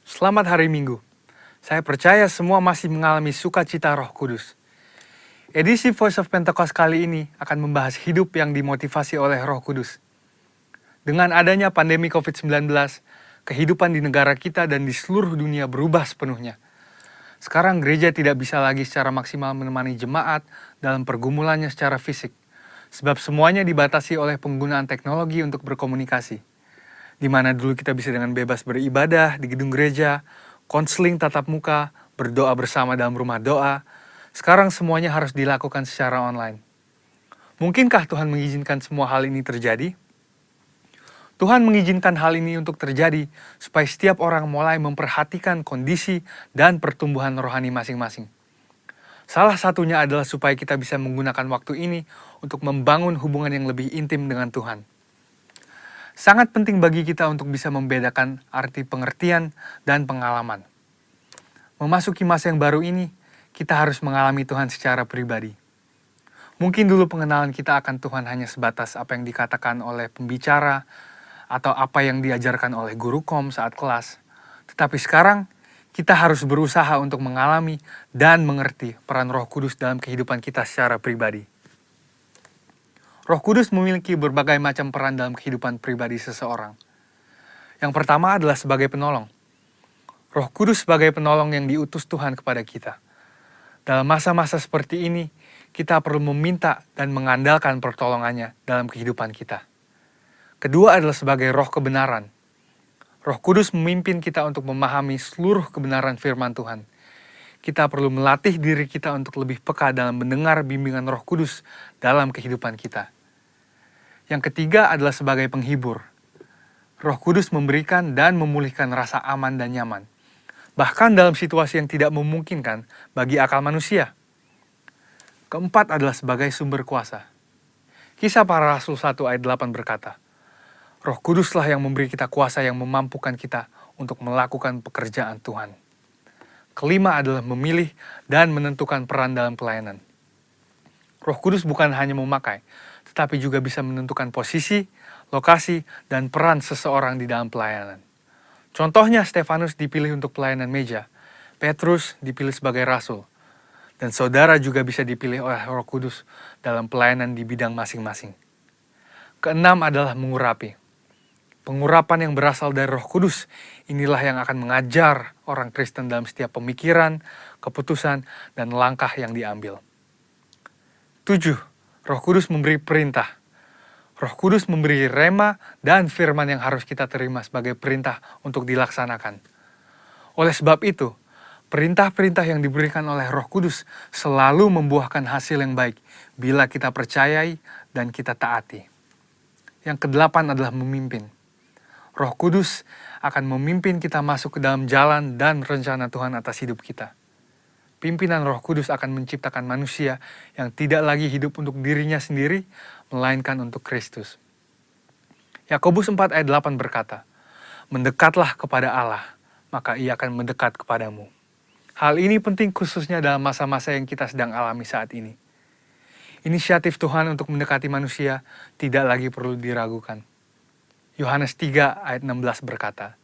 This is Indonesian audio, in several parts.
Selamat hari Minggu. Saya percaya semua masih mengalami sukacita Roh Kudus. Edisi Voice of Pentecost kali ini akan membahas hidup yang dimotivasi oleh Roh Kudus. Dengan adanya pandemi COVID-19, kehidupan di negara kita dan di seluruh dunia berubah sepenuhnya. Sekarang gereja tidak bisa lagi secara maksimal menemani jemaat dalam pergumulannya secara fisik, sebab semuanya dibatasi oleh penggunaan teknologi untuk berkomunikasi. Di mana dulu kita bisa dengan bebas beribadah di gedung gereja, konseling tatap muka, berdoa bersama dalam rumah doa. Sekarang semuanya harus dilakukan secara online. Mungkinkah Tuhan mengizinkan semua hal ini terjadi? Tuhan mengizinkan hal ini untuk terjadi supaya setiap orang mulai memperhatikan kondisi dan pertumbuhan rohani masing-masing. Salah satunya adalah supaya kita bisa menggunakan waktu ini untuk membangun hubungan yang lebih intim dengan Tuhan. Sangat penting bagi kita untuk bisa membedakan arti pengertian dan pengalaman. Memasuki masa yang baru ini, kita harus mengalami Tuhan secara pribadi. Mungkin dulu pengenalan kita akan Tuhan hanya sebatas apa yang dikatakan oleh pembicara atau apa yang diajarkan oleh guru kom saat kelas. Tetapi sekarang, kita harus berusaha untuk mengalami dan mengerti peran Roh Kudus dalam kehidupan kita secara pribadi. Roh Kudus memiliki berbagai macam peran dalam kehidupan pribadi seseorang. Yang pertama adalah sebagai penolong. Roh Kudus sebagai penolong yang diutus Tuhan kepada kita. Dalam masa-masa seperti ini, kita perlu meminta dan mengandalkan pertolongannya dalam kehidupan kita. Kedua adalah sebagai roh kebenaran. Roh Kudus memimpin kita untuk memahami seluruh kebenaran firman Tuhan. Kita perlu melatih diri kita untuk lebih peka dalam mendengar bimbingan Roh Kudus dalam kehidupan kita. Yang ketiga adalah sebagai penghibur. Roh Kudus memberikan dan memulihkan rasa aman dan nyaman, bahkan dalam situasi yang tidak memungkinkan bagi akal manusia. Keempat adalah sebagai sumber kuasa. Kisah Para Rasul 1 ayat 8 berkata, Roh Kuduslah yang memberi kita kuasa yang memampukan kita untuk melakukan pekerjaan Tuhan. Kelima adalah memilih dan menentukan peran dalam pelayanan. Roh Kudus bukan hanya memakai, tetapi juga bisa menentukan posisi, lokasi, dan peran seseorang di dalam pelayanan. Contohnya, Stefanus dipilih untuk pelayanan meja, Petrus dipilih sebagai rasul, dan saudara juga bisa dipilih oleh Roh Kudus dalam pelayanan di bidang masing-masing. Keenam adalah mengurapi. Pengurapan yang berasal dari Roh Kudus inilah yang akan mengajar orang Kristen dalam setiap pemikiran, keputusan, dan langkah yang diambil. 7. Roh Kudus memberi perintah. Roh Kudus memberi rema dan firman yang harus kita terima sebagai perintah untuk dilaksanakan. Oleh sebab itu, perintah-perintah yang diberikan oleh Roh Kudus selalu membuahkan hasil yang baik bila kita percayai dan kita taati. Yang kedelapan adalah memimpin. Roh Kudus akan memimpin kita masuk ke dalam jalan dan rencana Tuhan atas hidup kita. Pimpinan Roh Kudus akan menciptakan manusia yang tidak lagi hidup untuk dirinya sendiri, melainkan untuk Kristus. Yakobus 4 ayat 8 berkata, Mendekatlah kepada Allah, maka Ia akan mendekat kepadamu. Hal ini penting khususnya dalam masa-masa yang kita sedang alami saat ini. Inisiatif Tuhan untuk mendekati manusia tidak lagi perlu diragukan. Yohanes 3 ayat 16 berkata,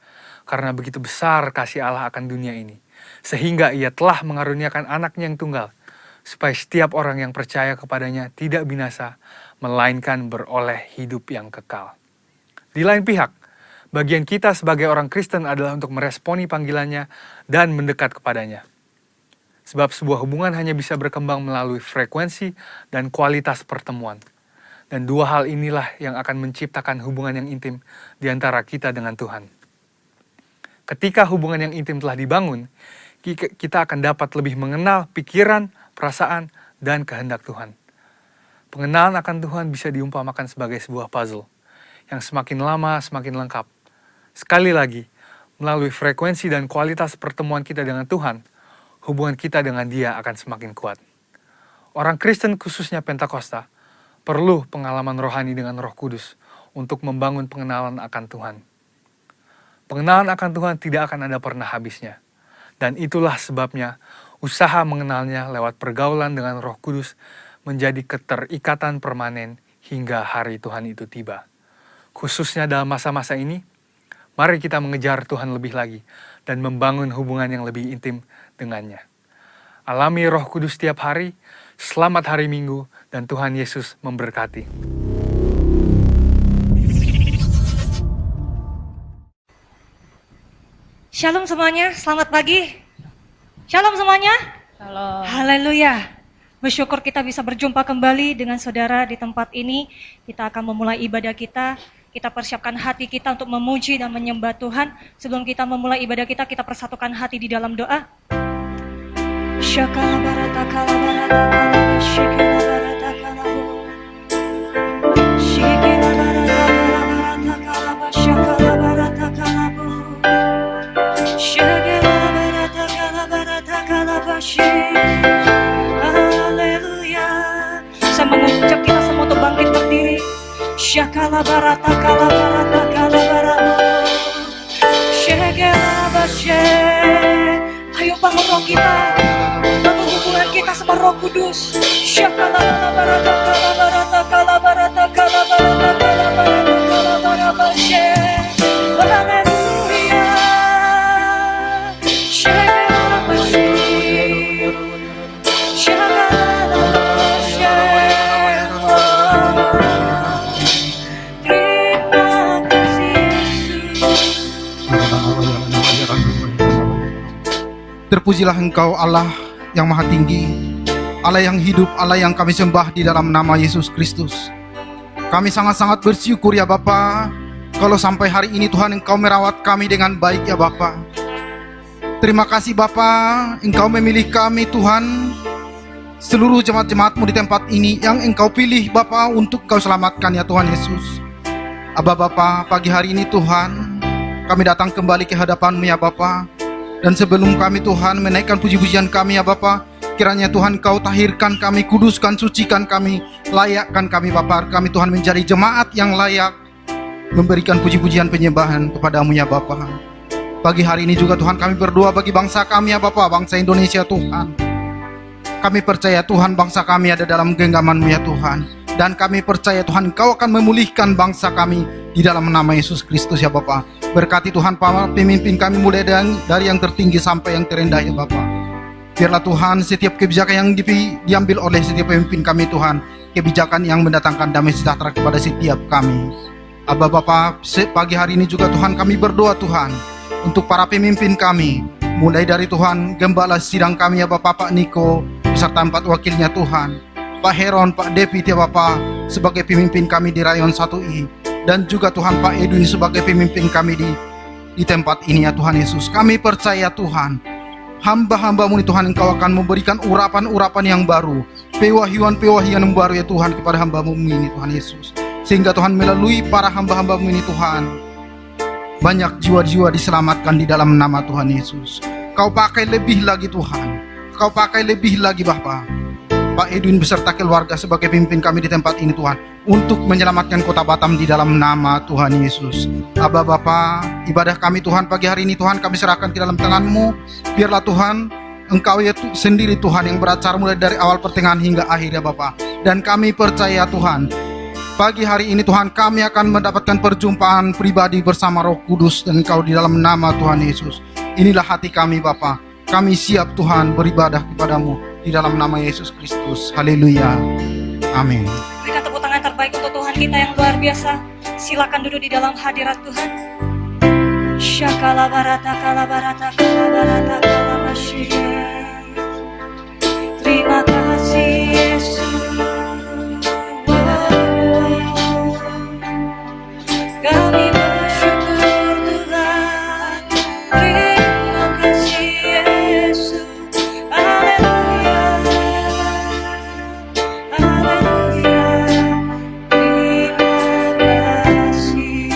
Karena begitu besar kasih Allah akan dunia ini, sehingga Ia telah mengaruniakan anaknya yang tunggal, supaya setiap orang yang percaya kepadanya tidak binasa, melainkan beroleh hidup yang kekal. Di lain pihak, bagian kita sebagai orang Kristen adalah untuk meresponi panggilannya dan mendekat kepadanya. Sebab sebuah hubungan hanya bisa berkembang melalui frekuensi dan kualitas pertemuan. Dan dua hal inilah yang akan menciptakan hubungan yang intim di antara kita dengan Tuhan. Ketika hubungan yang intim telah dibangun, kita akan dapat lebih mengenal pikiran, perasaan, dan kehendak Tuhan. Pengenalan akan Tuhan bisa diumpamakan sebagai sebuah puzzle, yang semakin lama semakin lengkap. Sekali lagi, melalui frekuensi dan kualitas pertemuan kita dengan Tuhan, hubungan kita dengan Dia akan semakin kuat. Orang Kristen khususnya Pentakosta, perlu pengalaman rohani dengan Roh Kudus untuk membangun pengenalan akan Tuhan. Pengenalan akan Tuhan tidak akan ada pernah habisnya. Dan itulah sebabnya usaha mengenalnya lewat pergaulan dengan Roh Kudus menjadi keterikatan permanen hingga hari Tuhan itu tiba. Khususnya dalam masa-masa ini, Mari kita mengejar Tuhan lebih lagi dan membangun hubungan yang lebih intim dengannya. Alami Roh Kudus setiap hari. Selamat hari Minggu dan Tuhan Yesus memberkati. Shalom semuanya, selamat pagi. Shalom semuanya. Halo. Haleluya. Bersyukur kita bisa berjumpa kembali dengan saudara di tempat ini. Kita akan memulai ibadah kita. Kita persiapkan hati kita untuk memuji dan menyembah Tuhan. Sebelum kita memulai ibadah kita persatukan hati di dalam doa. Shakala barata kala barata kala shikila barata kala shikila barata kala barata kala shakala barata kala shakila barata kala barata kala haleluya. Saya mengajak kita semua untuk bangkit berdiri. Shakala barata kala barata kala barata shakila bashe. Ayo bangun roh kita, bangun hubungan kita sama Roh Kudus. Shakala barata kala barata kala barata kala barata kala barata kala barata bashe. Haleluya. Shakala bashe. Shakala bashe. Terima kasih Yesus. Terpujilah Engkau Allah yang maha tinggi, Allah yang hidup, Allah yang kami sembah di dalam nama Yesus Kristus. Kami sangat-sangat bersyukur ya Bapa, kalau sampai hari ini Tuhan Engkau merawat kami dengan baik ya Bapa. Terima kasih Bapa, Engkau memilih kami Tuhan, seluruh jemaat-jemaat-Mu di tempat ini yang Engkau pilih Bapa untuk Engkau selamatkan ya Tuhan Yesus. Aba Bapa, pagi hari ini Tuhan, kami datang kembali ke hadapan-Mu ya Bapa. Dan sebelum kami Tuhan menaikkan puji-pujian kami ya Bapa, kiranya Tuhan Kau tahirkan kami, kuduskan, sucikan kami, layakkan kami Bapa. Kami Tuhan menjadi jemaat yang layak memberikan puji-pujian penyembahan kepadamu ya Bapa. Pagi hari ini juga Tuhan kami berdoa bagi bangsa kami ya Bapa, bangsa Indonesia Tuhan. Kami percaya Tuhan bangsa kami ada dalam genggaman-Mu ya Tuhan. Dan kami percaya Tuhan Kau akan memulihkan bangsa kami di dalam nama Yesus Kristus ya Bapa. Berkati Tuhan para pemimpin kami mulai dari yang tertinggi sampai yang terendah ya Bapa. Biarlah Tuhan setiap kebijakan yang diambil oleh setiap pemimpin kami Tuhan, kebijakan yang mendatangkan damai sejahtera kepada setiap kami. Aba Bapa, pagi hari ini juga Tuhan kami berdoa Tuhan untuk para pemimpin kami, mulai dari Tuhan Gembala sidang kami ya Bapak Pak Niko beserta 4 wakilnya Tuhan, Pak Heron, Pak Depit ya Bapak sebagai pemimpin kami di Rayon 1I, dan juga Tuhan Pak Edwin sebagai pemimpin kami di tempat ini ya Tuhan Yesus. Kami percaya Tuhan, hamba-hamba-Mu ini Tuhan Engkau akan memberikan urapan-urapan yang baru, pewahyuan-pewahyuan yang baru ya Tuhan kepada hamba-Mu ini Tuhan Yesus. Sehingga Tuhan melalui para hamba-hamba-Mu ini Tuhan, banyak jiwa-jiwa diselamatkan di dalam nama Tuhan Yesus. Kau pakai lebih lagi Tuhan, Kau pakai lebih lagi Bapa, Pak Edwin beserta keluarga sebagai pemimpin kami di tempat ini Tuhan, untuk menyelamatkan kota Batam di dalam nama Tuhan Yesus. Aba Bapa, ibadah kami Tuhan pagi hari ini Tuhan kami serahkan ke dalam tangan-Mu. Biarlah Tuhan Engkau ya sendiri Tuhan yang beracara mulai dari awal pertengahan hingga akhir ya Bapa. Dan kami percaya Tuhan, pagi hari ini Tuhan kami akan mendapatkan perjumpaan pribadi bersama Roh Kudus dan Engkau di dalam nama Tuhan Yesus. Inilah hati kami Bapa. Kami siap Tuhan beribadah kepadamu di dalam nama Yesus Kristus. Haleluya. Amin. Berikan tepuk tangan terbaik untuk Tuhan kita yang luar biasa. Silakan duduk di dalam hadirat Tuhan. Shakala barata kala barata kala barata kala bashe. Terima kasih Yesus. Kami bersyukur Tuhan. Terima kasih Yesus. Haleluya. Haleluya. Terima kasih.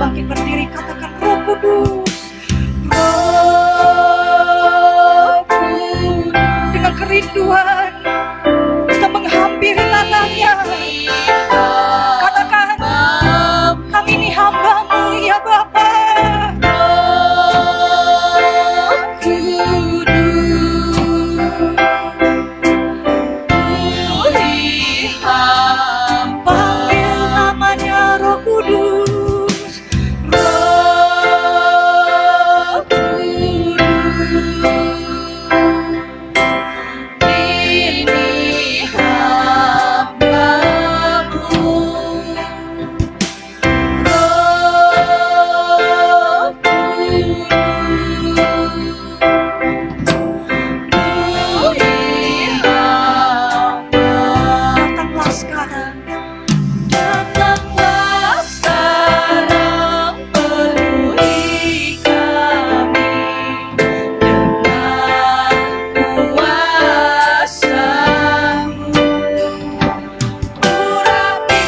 bangkit berdiri, katakan Roh Kudus. Roh Kudus. Dengan kerinduan kita menghampiri tanahnya. Katakan, kami ini hamba-Mu ya Bapa. Panggil namanya Roh Kudus. Roh Kudus. Ini hamba-Mu. Roh Datanglah sekarang, datanglah sekarang, penuhi kami dengan kuasa-Mu. Urapi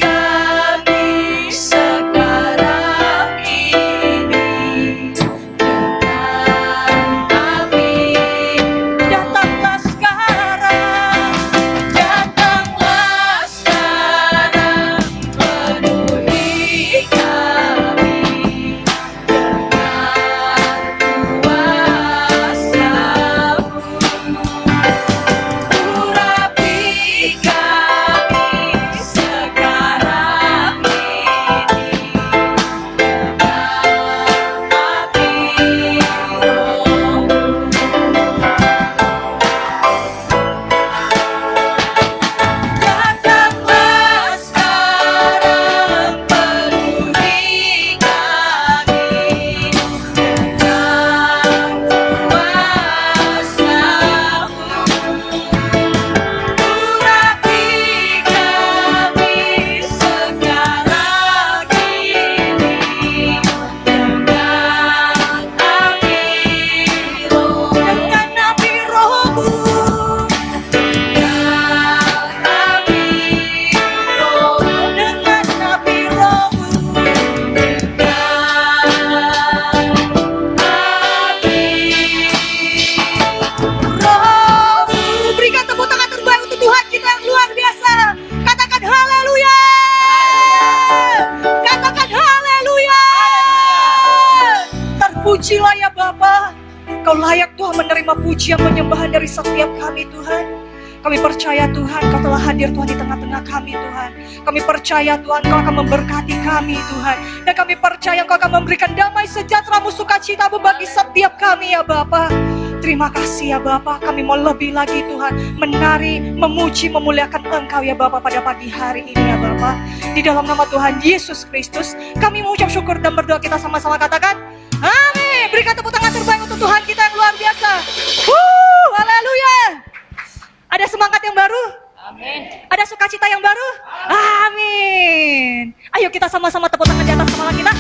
kami sekarang ini dengan api. Datanglah sekarang, datanglah sekarang, penuhi kami dengan kuasa-Mu. Urapi kami sekarang ini dengan api Roh-Mu. Datanglah sekarang, penuhi kami dengan kuasa-Mu. Urapi kami sekarang ini dengan api Roh, dengan api Roh-Mu. Berikan tepuk tangan terbaik untuk Tuhan kita yang luar biasa. Katakan haleluya. Katakan haleluya. Terpujilah ya Bapa. Kau layak Tuhan menerima pujian penyembahan dari setiap kami Tuhan. Kami percaya Tuhan Kau telah hadir Tuhan di tengah-tengah kami Tuhan. Kami percaya Tuhan Kau akan memberkati kami Tuhan. Dan kami percaya Kau akan memberikan damai sejahtera-Mu, sukacita-Mu bagi setiap kami ya Bapa. Terima kasih ya Bapa. Kami mau lebih lagi Tuhan menari, memuji, memuliakan Engkau ya Bapa pada pagi hari ini ya Bapa. Di dalam nama Tuhan Yesus Kristus kami mengucap syukur dan berdoa, kita sama-sama katakan amin. Berikan tepuk tangan terbaik untuk Tuhan kita yang luar biasa. Haleluya. Ada semangat yang baru? Amin. Ada sukacita yang baru? Amin. Ayo kita sama-sama tepuk tangan di atas kepala kita.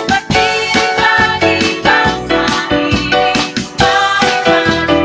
Berdiri bagi bangsa ini, mari mari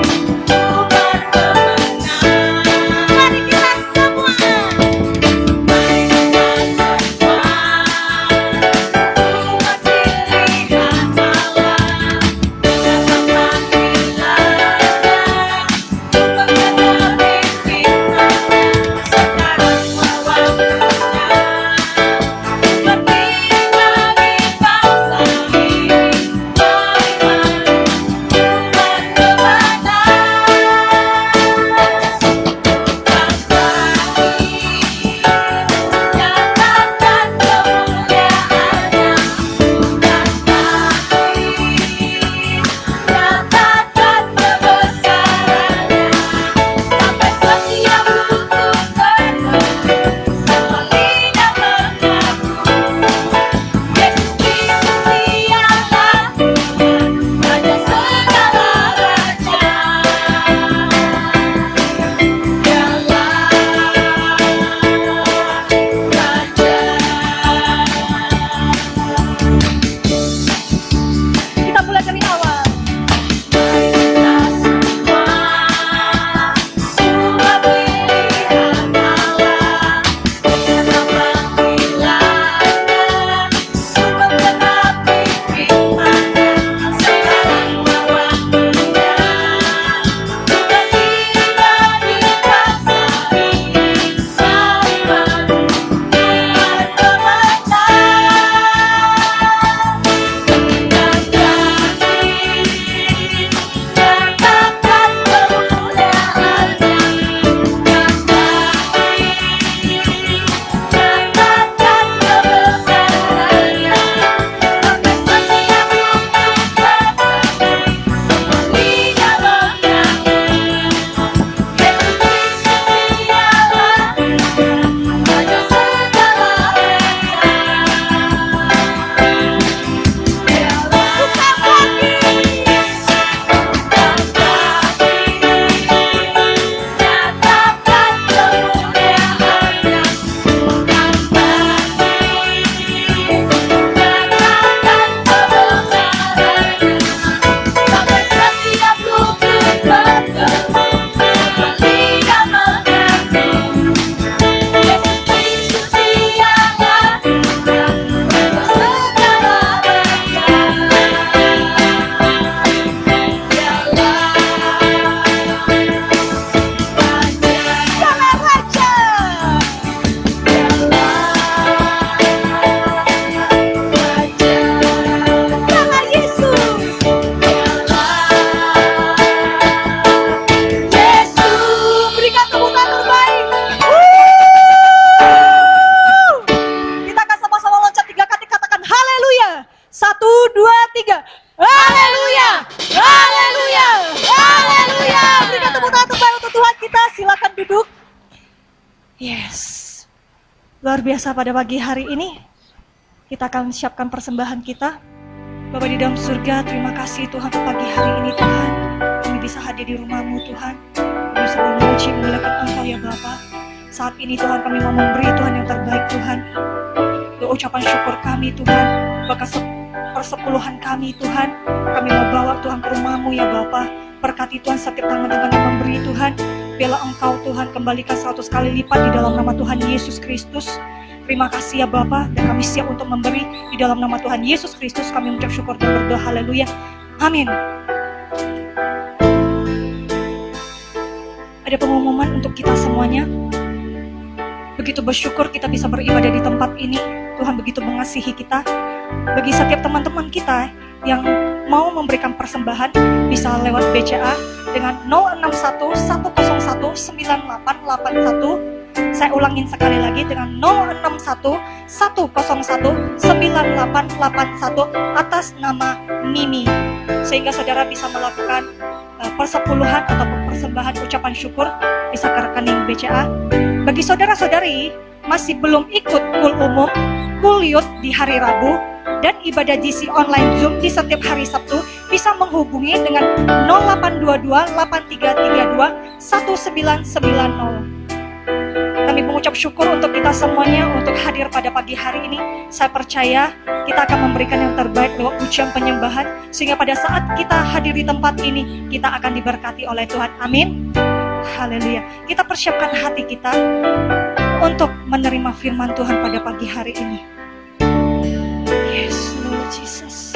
Yes. Luar biasa pada pagi hari ini. Kita akan siapkan persembahan kita. Bapa di dalam surga, terima kasih Tuhan untuk pagi hari ini Tuhan. Kami bisa hadir di rumah-Mu Tuhan. Kami bisa memuji memuliakan Engkau ya Bapa. Saat ini Tuhan kami mau memberi Tuhan yang terbaik Tuhan. Doa ucapan syukur kami Tuhan. Bahkan persepuluhan kami Tuhan. Kami mau bawa Tuhan ke rumah-Mu ya Bapa. Berkati Tuhan setiap tangan-tangan yang memberi Tuhan. Biarlah Engkau Tuhan kembalikan 100 kali lipat di dalam nama Tuhan Yesus Kristus. Terima kasih ya Bapa, dan kami siap untuk memberi di dalam nama Tuhan Yesus Kristus. Kami mengucap syukur dan berdoa, haleluya, amin. Ada pengumuman untuk kita semuanya. Begitu bersyukur kita bisa beribadah di tempat ini. Tuhan begitu mengasihi kita. Bagi setiap teman-teman kita yang mau memberikan persembahan, bisa lewat BCA dengan 061 101 9881. Saya ulangin sekali lagi dengan 061 101 9881 atas nama Mimi. Sehingga saudara bisa melakukan persepuluhan atau persembahan ucapan syukur bisa ke rekening BCA. Bagi saudara-saudari masih belum ikut kul umum, kul youth di hari Rabu, dan ibadah GC online Zoom di setiap hari Sabtu, bisa menghubungi dengan 0822 8332 1990. Kami mengucap syukur untuk kita semuanya untuk hadir pada pagi hari ini. Saya percaya kita akan memberikan yang terbaik lewat pujian penyembahan, sehingga pada saat kita hadir di tempat ini, kita akan diberkati oleh Tuhan. Amin. Haleluya. Kita persiapkan hati kita untuk menerima firman Tuhan pada pagi hari ini. Yes, Lord Jesus.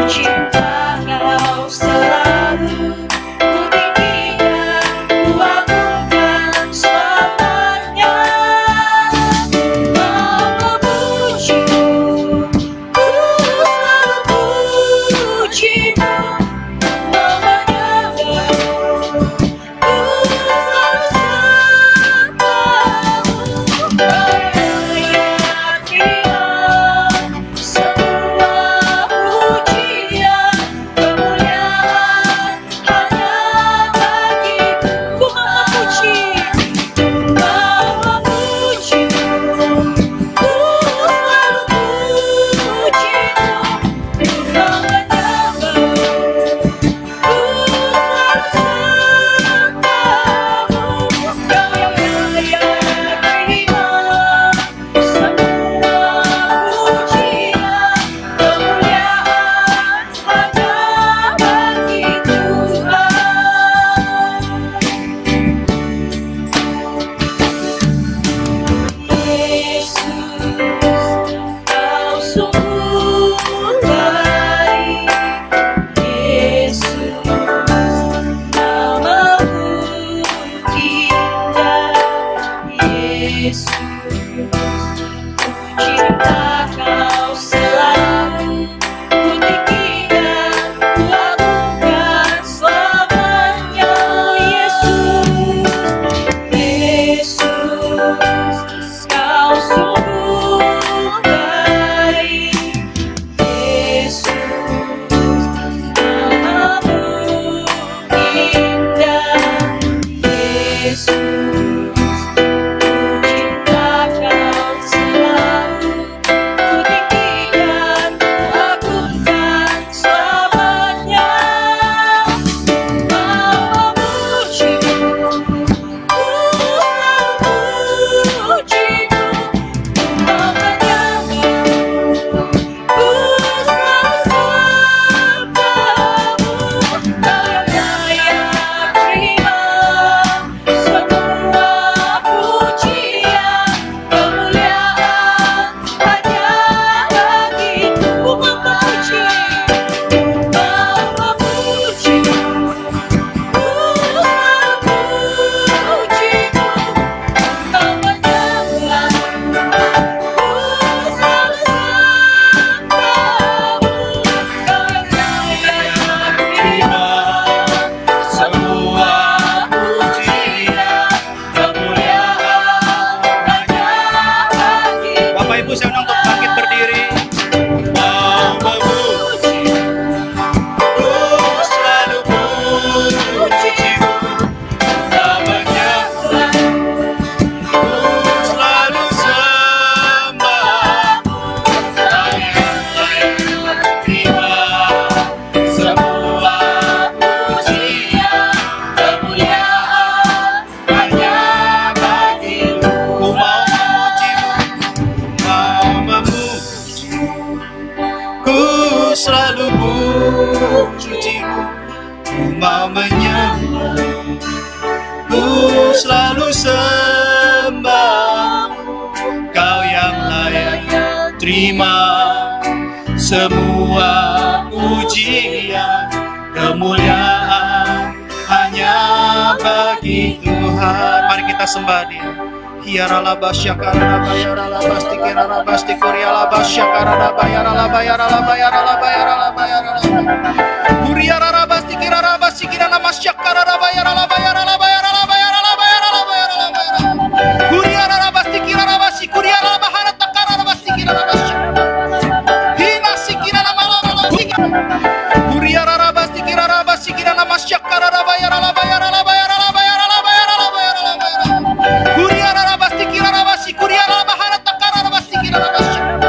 Cinta kau selalu ku mau menyembah, ku selalu sembah. Kau yang layak terima semua pujian, kemuliaan hanya bagi Tuhan. Mari kita sembah Dia. Hiarala basyakara bayarala basti kirala basti kuriala basyakara bayarala bayarala bayarala bayarala bayarala kuriara basti kirala basti kirala masyakara bayarala bayarala bayarala bayarala bayarala bayarala kuriara basti kirala basti kuriala bahara takara basti kirala basyakara hina sikirala malala kuriara basti kirala basti kirala masyakara bayarala bayarala bayarala bayarala bayarala bayarala kuriara basti kirala basti kuriala bahara takara basti kirala basyakara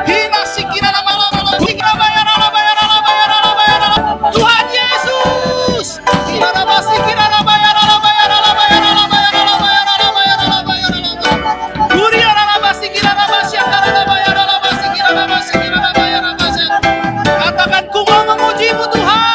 hina sikirala malala sikirala bayarala bayarala bayarala bayarala Tuhan Yesus kirala basti kirala bayarala bayarala bayarala bayarala bayarala bayarala bayarala kuriara basti kirala basyakara bayarala basti kirala basti kirala bayarala basyakara. Katakan ku mau memuji-Mu Tuhan.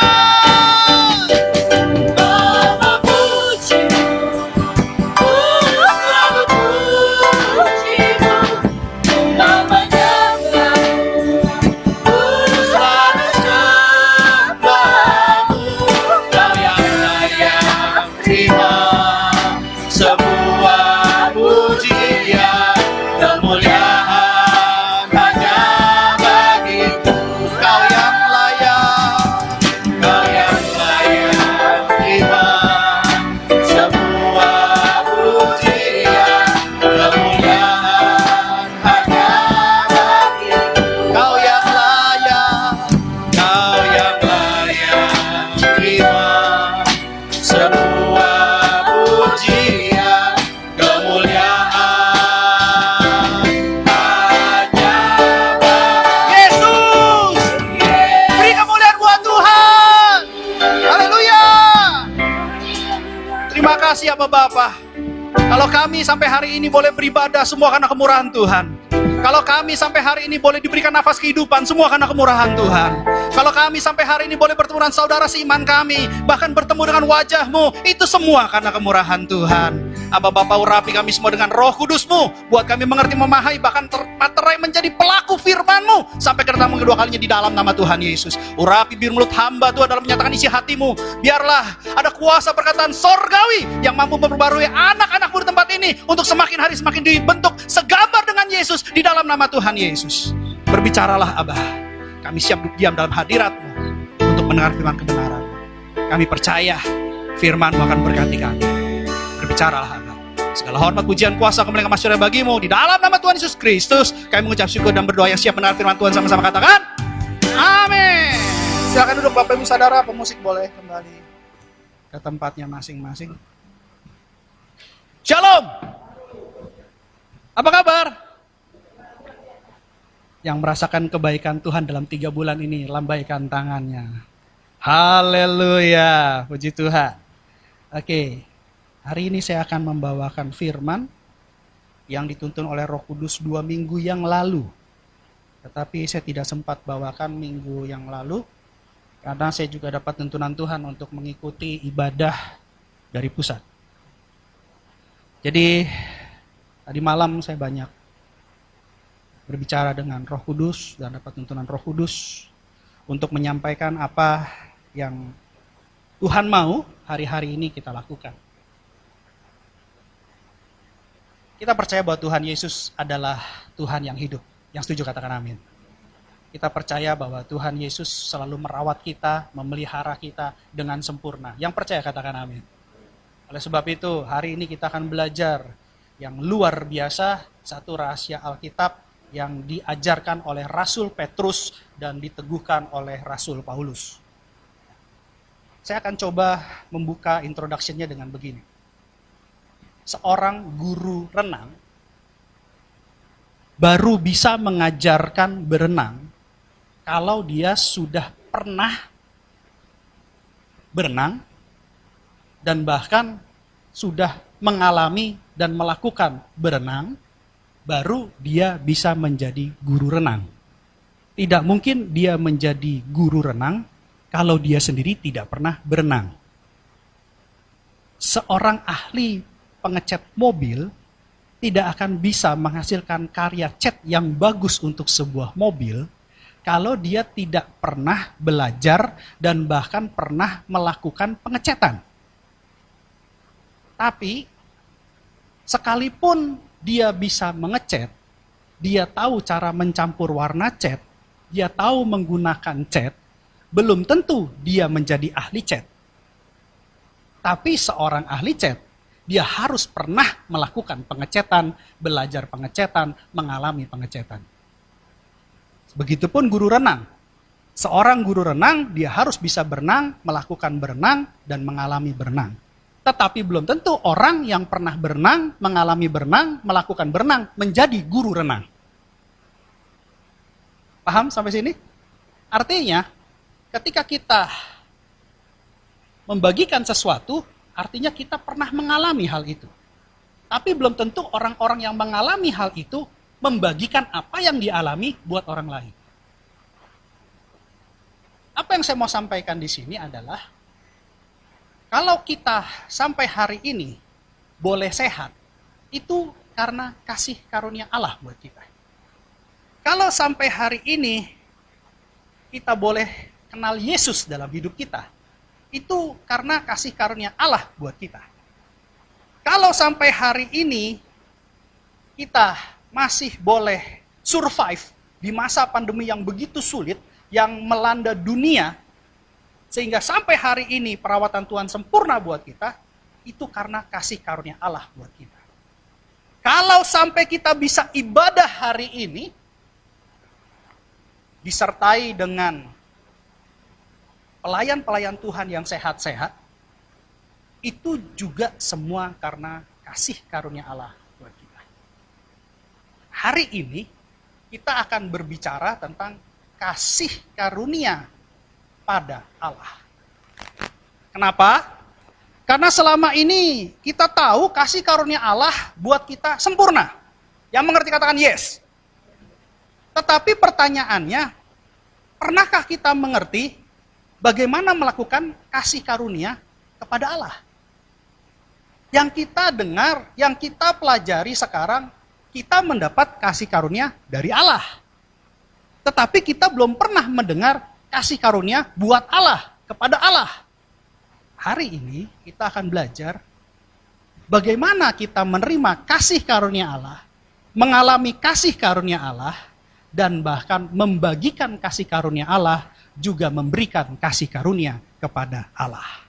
Terima kasih ya Bapak. Kalau kami sampai hari ini boleh beribadah, semua karena kemurahan Tuhan. Kalau kami sampai hari ini boleh diberikan nafas kehidupan, semua karena kemurahan Tuhan. Kalau kami sampai hari ini boleh bertemu dengan saudara seiman kami, bahkan bertemu dengan wajah-Mu, itu semua karena kemurahan Tuhan. Aba Bapa, urapi kami semua dengan Roh Kudus-Mu, buat kami mengerti, memahami, bahkan terpaterai menjadi pelaku firman-Mu sampai kedatangan kedua kalinya di dalam nama Tuhan Yesus. Urapi biar mulut hamba Tuhan dalam menyatakan isi hati-Mu. Biarlah ada kuasa perkataan sorgawi yang mampu memperbarui anak-anak-Mu di tempat ini untuk semakin hari semakin dibentuk segambar dengan Yesus di dalam nama Tuhan Yesus. Berbicaralah Abah. Kami siap duduk diam dalam hadirat-Mu untuk mendengar firman kebenaran. Kami percaya firman-Mu akan berkati kami. Berbicaralah Abah. Segala hormat, pujian, kuasa, kemuliaan, masyarakat bagi-Mu di dalam nama Tuhan Yesus Kristus. Kami mengucap syukur dan berdoa yang siap mendengar firman Tuhan, sama-sama katakan amin. Silakan duduk Bapak Ibu Saudara, pemusik boleh kembali ke tempatnya masing-masing. Shalom. Apa kabar? Yang merasakan kebaikan Tuhan dalam 3 bulan ini, lambaikan tangannya. Haleluya, puji Tuhan. Oke, hari ini saya akan membawakan firman yang dituntun oleh Roh Kudus 2 minggu yang lalu. Tetapi saya tidak sempat bawakan minggu yang lalu, karena saya juga dapat tuntunan Tuhan untuk mengikuti ibadah dari pusat. Jadi, tadi malam saya banyak berbicara dengan Roh Kudus dan dapat tuntunan Roh Kudus untuk menyampaikan apa yang Tuhan mau hari-hari ini kita lakukan. Kita percaya bahwa Tuhan Yesus adalah Tuhan yang hidup. Yang setuju katakan amin. Kita percaya bahwa Tuhan Yesus selalu merawat kita, memelihara kita dengan sempurna. Yang percaya katakan amin. Oleh sebab itu, hari ini kita akan belajar yang luar biasa, satu rahasia Alkitab yang diajarkan oleh Rasul Petrus dan diteguhkan oleh Rasul Paulus. Saya akan coba membuka introduction-nya dengan begini. Seorang guru renang baru bisa mengajarkan berenang kalau dia sudah pernah berenang dan bahkan sudah mengalami dan melakukan berenang, baru dia bisa menjadi guru renang. Tidak mungkin dia menjadi guru renang kalau dia sendiri tidak pernah berenang. Seorang ahli pengecat mobil tidak akan bisa menghasilkan karya cat yang bagus untuk sebuah mobil kalau dia tidak pernah belajar dan bahkan pernah melakukan pengecatan. Tapi sekalipun dia bisa mengecat, dia tahu cara mencampur warna cat, dia tahu menggunakan cat, belum tentu dia menjadi ahli cat. Tapi seorang ahli cat, dia harus pernah melakukan pengecatan, belajar pengecatan, mengalami pengecatan. Begitupun guru renang. Seorang guru renang, dia harus bisa berenang, melakukan berenang, dan mengalami berenang. Tetapi belum tentu orang yang pernah berenang, mengalami berenang, melakukan berenang, menjadi guru renang. Paham sampai sini? Artinya, ketika kita membagikan sesuatu, artinya kita pernah mengalami hal itu. Tapi belum tentu orang-orang yang mengalami hal itu membagikan apa yang dialami buat orang lain. Apa yang saya mau sampaikan di sini adalah, kalau kita sampai hari ini boleh sehat, itu karena kasih karunia Allah buat kita. Kalau sampai hari ini kita boleh kenal Yesus dalam hidup kita, itu karena kasih karunia Allah buat kita. Kalau sampai hari ini kita masih boleh survive di masa pandemi yang begitu sulit, yang melanda dunia, sehingga sampai hari ini perawatan Tuhan sempurna buat kita, itu karena kasih karunia Allah buat kita. Kalau sampai kita bisa ibadah hari ini, disertai dengan pelayan-pelayan Tuhan yang sehat-sehat, itu juga semua karena kasih karunia Allah buat kita. Hari ini kita akan berbicara tentang kasih karunia pada Allah. Kenapa? Karena selama ini kita tahu kasih karunia Allah buat kita sempurna. Yang mengerti katakan yes. Tetapi pertanyaannya, pernahkah kita mengerti bagaimana melakukan kasih karunia kepada Allah? Yang kita dengar, yang kita pelajari sekarang, kita mendapat kasih karunia dari Allah. Tetapi kita belum pernah mendengar kasih karunia buat Allah, kepada Allah. Hari ini kita akan belajar bagaimana kita menerima kasih karunia Allah, mengalami kasih karunia Allah, dan bahkan membagikan kasih karunia Allah, juga memberikan kasih karunia kepada Allah.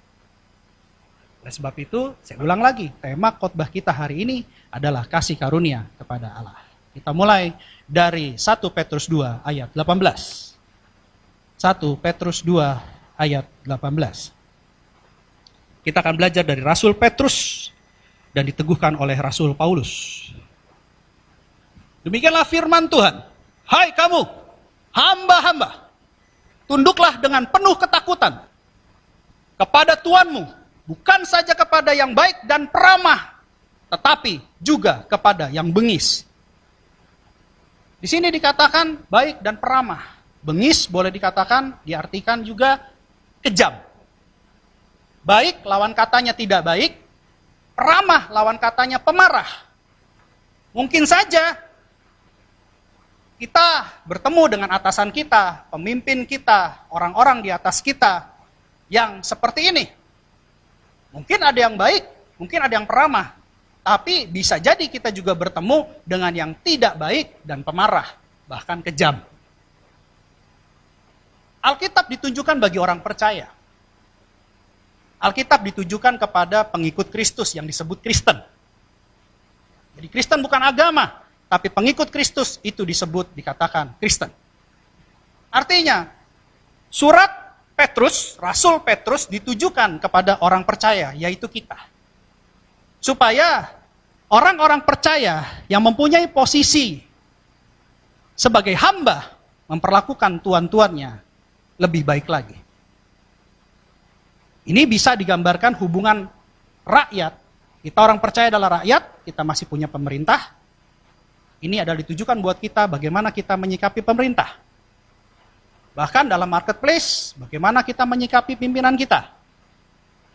Oleh sebab itu, saya ulang lagi, tema khotbah kita hari ini adalah kasih karunia kepada Allah. Kita mulai dari 1 Petrus 2 ayat 18. 1 Petrus 2 ayat 18. Kita akan belajar dari Rasul Petrus dan diteguhkan oleh Rasul Paulus. Demikianlah firman Tuhan. Hai kamu, hamba-hamba, tunduklah dengan penuh ketakutan kepada Tuanmu, bukan saja kepada yang baik dan peramah, tetapi juga kepada yang bengis. Di sini dikatakan baik dan peramah. Bengis boleh dikatakan, diartikan juga kejam. Baik lawan katanya tidak baik, peramah lawan katanya pemarah. Mungkin saja kita bertemu dengan atasan kita, pemimpin kita, orang-orang di atas kita yang seperti ini. Mungkin ada yang baik, mungkin ada yang peramah, tapi bisa jadi kita juga bertemu dengan yang tidak baik dan pemarah, bahkan kejam. Alkitab ditujukan bagi orang percaya. Alkitab ditujukan kepada pengikut Kristus yang disebut Kristen. Jadi Kristen bukan agama, tapi pengikut Kristus itu disebut, dikatakan Kristen. Artinya, surat Petrus, Rasul Petrus ditujukan kepada orang percaya, yaitu kita. Supaya orang-orang percaya yang mempunyai posisi sebagai hamba memperlakukan tuan-tuannya lebih baik lagi. Ini bisa digambarkan hubungan rakyat. Kita orang percaya adalah rakyat, kita masih punya pemerintah. Ini adalah ditujukan buat kita bagaimana kita menyikapi pemerintah. Bahkan dalam marketplace, bagaimana kita menyikapi pimpinan kita.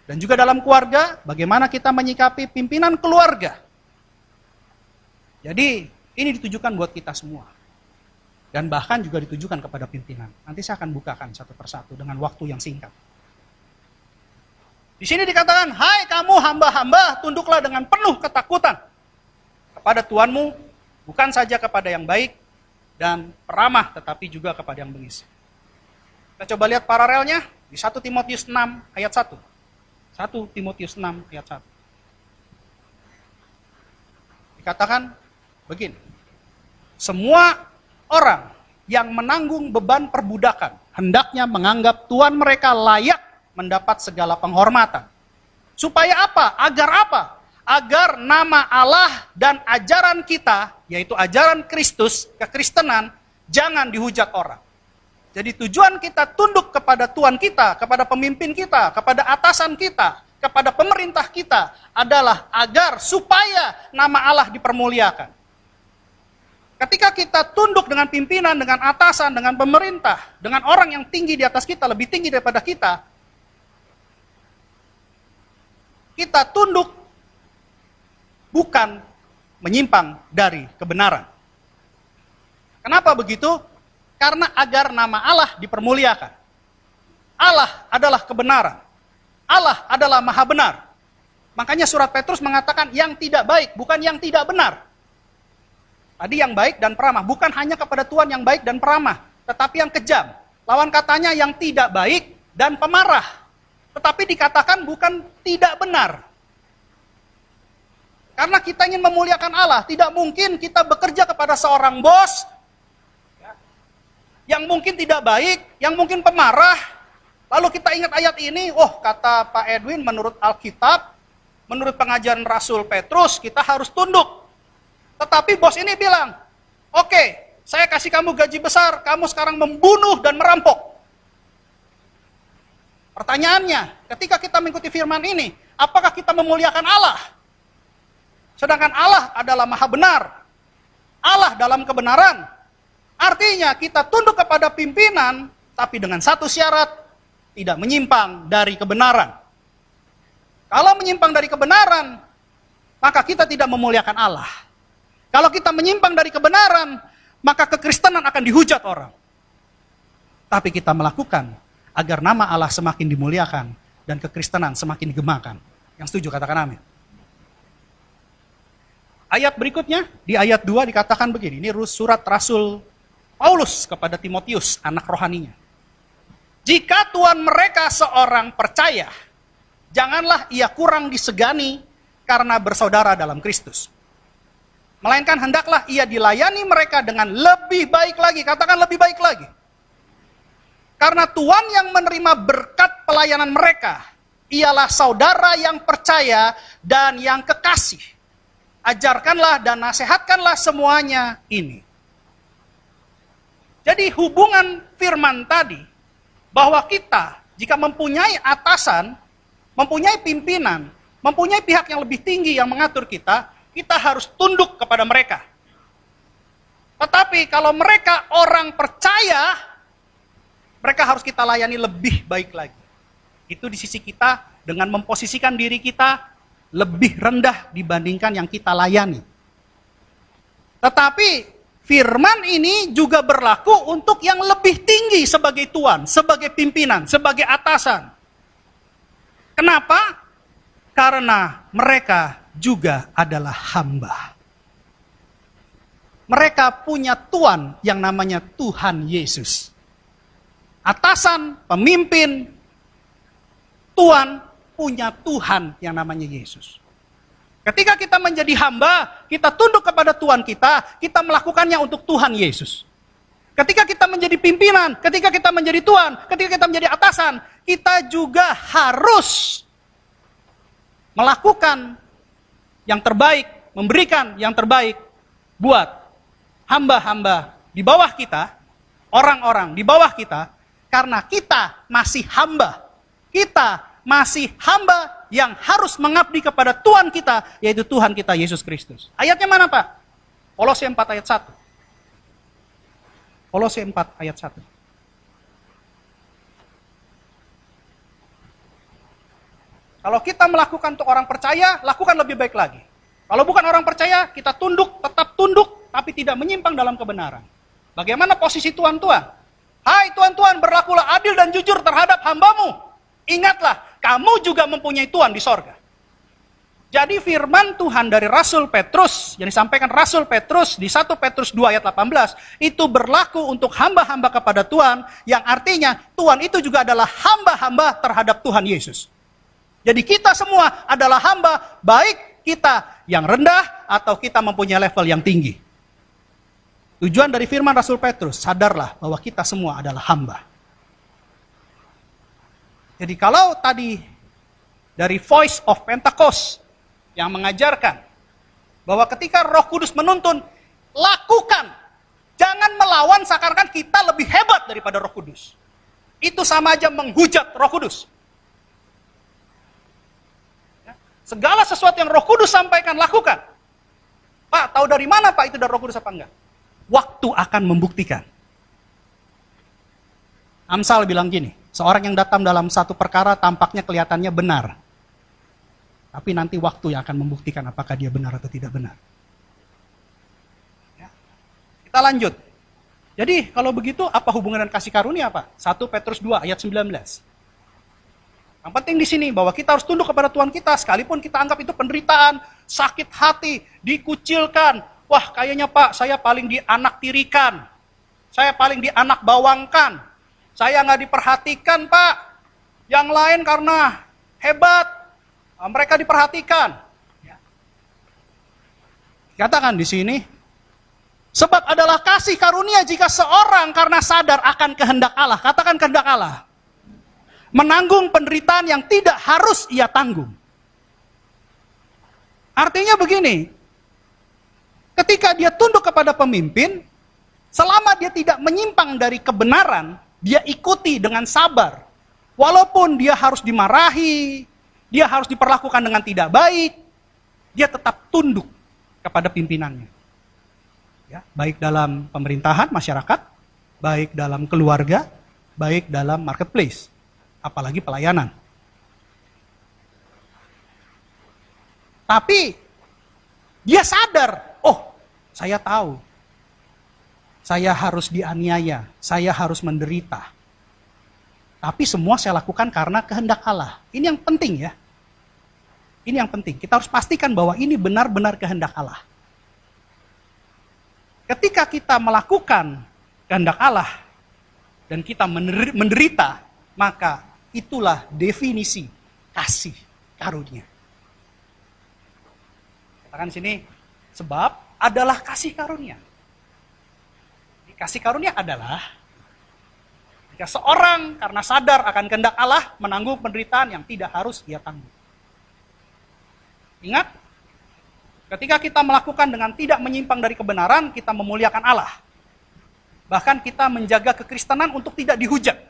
Dan juga dalam keluarga, bagaimana kita menyikapi pimpinan keluarga. Jadi, ini ditujukan buat kita semua. Dan bahkan juga ditujukan kepada pimpinan. Nanti saya akan bukakan satu persatu dengan waktu yang singkat. Di sini dikatakan, hai kamu hamba-hamba, tunduklah dengan penuh ketakutan kepada Tuhanmu, bukan saja kepada yang baik dan peramah, tetapi juga kepada yang bengis. Kita coba lihat paralelnya di 1 Timotius 6 ayat 1. 1 Timotius 6 ayat 1. Dikatakan begini. Semua orang yang menanggung beban perbudakan hendaknya menganggap tuan mereka layak mendapat segala penghormatan. Supaya apa? Agar apa? Agar nama Allah dan ajaran kita, yaitu ajaran Kristus, kekristenan, jangan dihujat orang. Jadi tujuan kita tunduk kepada Tuhan kita, kepada pemimpin kita, kepada atasan kita, kepada pemerintah kita adalah agar supaya nama Allah dipermuliakan. Ketika kita tunduk dengan pimpinan, dengan atasan, dengan pemerintah, dengan orang yang tinggi di atas kita, lebih tinggi daripada kita tunduk bukan menyimpang dari kebenaran. Kenapa begitu? Karena agar nama Allah dipermuliakan. Allah adalah kebenaran. Allah adalah maha benar. Makanya surat Petrus mengatakan yang tidak baik, bukan yang tidak benar. Tadi yang baik dan peramah, bukan hanya kepada Tuhan yang baik dan peramah, tetapi yang kejam. Lawan katanya yang tidak baik dan pemarah. Tetapi dikatakan bukan tidak benar. Karena kita ingin memuliakan Allah, tidak mungkin kita bekerja kepada seorang bos yang mungkin tidak baik, yang mungkin pemarah. Lalu kita ingat ayat ini, kata Pak Edwin menurut Alkitab, menurut pengajaran Rasul Petrus, kita harus tunduk. Tetapi bos ini bilang, oke, saya kasih kamu gaji besar, kamu sekarang membunuh dan merampok. Pertanyaannya, ketika kita mengikuti firman ini, apakah kita memuliakan Allah? Sedangkan Allah adalah maha benar. Allah dalam kebenaran. Artinya kita tunduk kepada pimpinan, tapi dengan satu syarat, tidak menyimpang dari kebenaran. Kalau menyimpang dari kebenaran, maka kita tidak memuliakan Allah. Kalau kita menyimpang dari kebenaran, maka kekristenan akan dihujat orang. Tapi kita melakukan agar nama Allah semakin dimuliakan dan kekristenan semakin digemakan. Yang setuju katakan amin. Ayat berikutnya, di ayat 2 dikatakan begini, ini surat Rasul Paulus kepada Timotius, anak rohaninya. Jika tuan mereka seorang percaya, janganlah ia kurang disegani karena bersaudara dalam Kristus. Melainkan hendaklah ia dilayani mereka dengan lebih baik lagi. Katakan lebih baik lagi. Karena Tuhan yang menerima berkat pelayanan mereka, ialah saudara yang percaya dan yang kekasih. Ajarkanlah dan nasihatkanlah semuanya ini. Jadi hubungan firman tadi, bahwa kita jika mempunyai atasan, mempunyai pimpinan, mempunyai pihak yang lebih tinggi yang mengatur kita harus tunduk kepada mereka. Tetapi kalau mereka orang percaya, mereka harus kita layani lebih baik lagi. Itu di sisi kita dengan memposisikan diri kita lebih rendah dibandingkan yang kita layani. Tetapi firman ini juga berlaku untuk yang lebih tinggi sebagai tuan, sebagai pimpinan, sebagai atasan. Kenapa? Karena mereka juga adalah hamba. Mereka punya Tuhan yang namanya Tuhan Yesus. Atasan, pemimpin, Tuhan punya Tuhan yang namanya Yesus. Ketika kita menjadi hamba, kita tunduk kepada Tuhan kita melakukannya untuk Tuhan Yesus. Ketika kita menjadi pimpinan, ketika kita menjadi tuan, ketika kita menjadi atasan, kita juga harus melakukan yang terbaik, memberikan yang terbaik buat hamba-hamba di bawah kita, orang-orang di bawah kita, karena kita masih hamba. Kita masih hamba yang harus mengabdi kepada Tuhan kita, yaitu Tuhan kita Yesus Kristus. Ayatnya mana Pak? Kolose 4 ayat 1. Kolose 4 ayat 1. Kalau kita melakukan untuk orang percaya, lakukan lebih baik lagi. Kalau bukan orang percaya, kita tunduk, tetap tunduk, tapi tidak menyimpang dalam kebenaran. Bagaimana posisi tuan-tuan? Hai tuan-tuan, berlakulah adil dan jujur terhadap hambamu. Ingatlah, kamu juga mempunyai Tuhan di sorga. Jadi firman Tuhan dari Rasul Petrus, yang disampaikan Rasul Petrus di 1 Petrus 2 ayat 18, itu berlaku untuk hamba-hamba kepada Tuhan, yang artinya Tuhan itu juga adalah hamba-hamba terhadap Tuhan Yesus. Jadi kita semua adalah hamba, baik kita yang rendah atau kita mempunyai level yang tinggi. Tujuan dari firman Rasul Petrus, sadarlah bahwa kita semua adalah hamba. Jadi kalau tadi dari Voice of Pentecost yang mengajarkan bahwa ketika Roh Kudus menuntun, lakukan. Jangan melawan seakan-akan kita lebih hebat daripada Roh Kudus. Itu sama aja menghujat Roh Kudus. Segala sesuatu yang Roh Kudus sampaikan, lakukan. Pak, tahu dari mana Pak itu dari Roh Kudus apa enggak? Waktu akan membuktikan. Amsal bilang gini, seorang yang datang dalam satu perkara tampaknya kelihatannya benar. Tapi nanti waktu yang akan membuktikan apakah dia benar atau tidak benar. Ya. Kita lanjut. Jadi kalau begitu apa hubungan dengan kasih karunia Pak? 1 Petrus 2 ayat 19. Yang penting di sini bahwa kita harus tunduk kepada Tuhan kita, sekalipun kita anggap itu penderitaan, sakit hati, dikucilkan. Wah, kayaknya Pak, saya paling dianaktirikan. Saya paling dianak bawangkan. Saya nggak diperhatikan Pak. Yang lain karena hebat, mereka diperhatikan. Katakan di sini, sebab adalah kasih karunia jika seorang karena sadar akan kehendak Allah. Katakan kehendak Allah. Menanggung penderitaan yang tidak harus ia tanggung. Artinya begini, ketika dia tunduk kepada pemimpin, selama dia tidak menyimpang dari kebenaran, dia ikuti dengan sabar. Walaupun dia harus dimarahi, dia harus diperlakukan dengan tidak baik, dia tetap tunduk kepada pimpinannya. Ya, baik dalam pemerintahan, masyarakat, baik dalam keluarga, baik dalam marketplace. Apalagi pelayanan. Tapi dia sadar, oh saya tahu, saya harus dianiaya, saya harus menderita. Tapi semua saya lakukan karena kehendak Allah. Ini yang penting ya. Ini yang penting, kita harus pastikan bahwa ini benar-benar kehendak Allah. Ketika kita melakukan kehendak Allah dan kita menderita, maka itulah definisi kasih karunia. Katakan sini, sebab adalah kasih karunia. Kasih karunia adalah jika seorang karena sadar akan kehendak Allah menanggung penderitaan yang tidak harus ia tanggung. Ingat, ketika kita melakukan dengan tidak menyimpang dari kebenaran, kita memuliakan Allah. Bahkan kita menjaga kekristenan untuk tidak dihujat.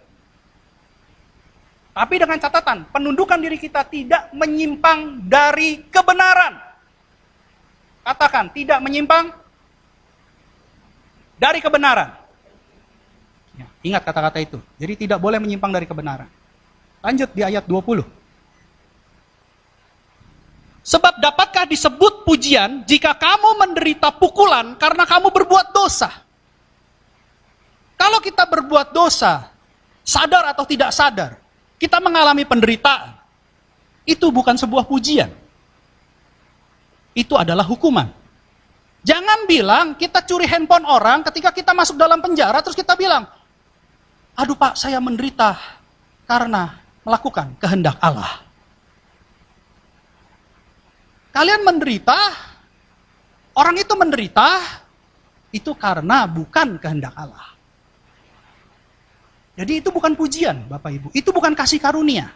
Tapi dengan catatan, penundukan diri kita tidak menyimpang dari kebenaran. Katakan, tidak menyimpang dari kebenaran. Ya, ingat kata-kata itu. Jadi tidak boleh menyimpang dari kebenaran. Lanjut di ayat 20. Sebab dapatkah disebut pujian jika kamu menderita pukulan karena kamu berbuat dosa? Kalau kita berbuat dosa, sadar atau tidak sadar, kita mengalami penderitaan, itu bukan sebuah pujian. Itu adalah hukuman. Jangan bilang kita curi handphone orang ketika kita masuk dalam penjara, terus kita bilang, aduh Pak, saya menderita karena melakukan kehendak Allah. Kalian menderita, orang itu menderita, itu karena bukan kehendak Allah. Jadi itu bukan pujian, Bapak Ibu. Itu bukan kasih karunia.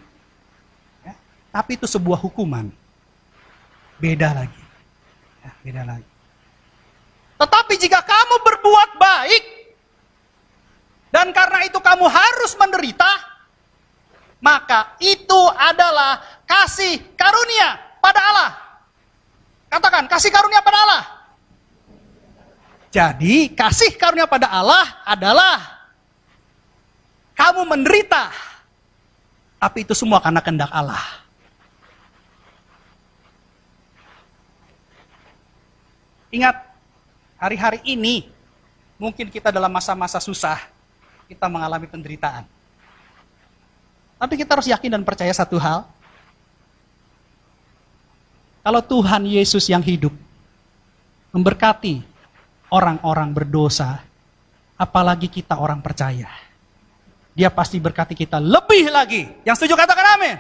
Ya, tapi itu sebuah hukuman. Beda lagi. Ya, beda lagi. Tetapi jika kamu berbuat baik, dan karena itu kamu harus menderita, maka itu adalah kasih karunia pada Allah. Katakan, kasih karunia pada Allah. Jadi, kasih karunia pada Allah adalah kamu menderita, tapi itu semua karena kehendak Allah. Ingat, hari-hari ini mungkin kita dalam masa-masa susah, kita mengalami penderitaan. Tapi kita harus yakin dan percaya satu hal. Kalau Tuhan Yesus yang hidup memberkati orang-orang berdosa, apalagi kita orang percaya, Dia pasti berkati kita lebih lagi. Yang setuju katakan amin.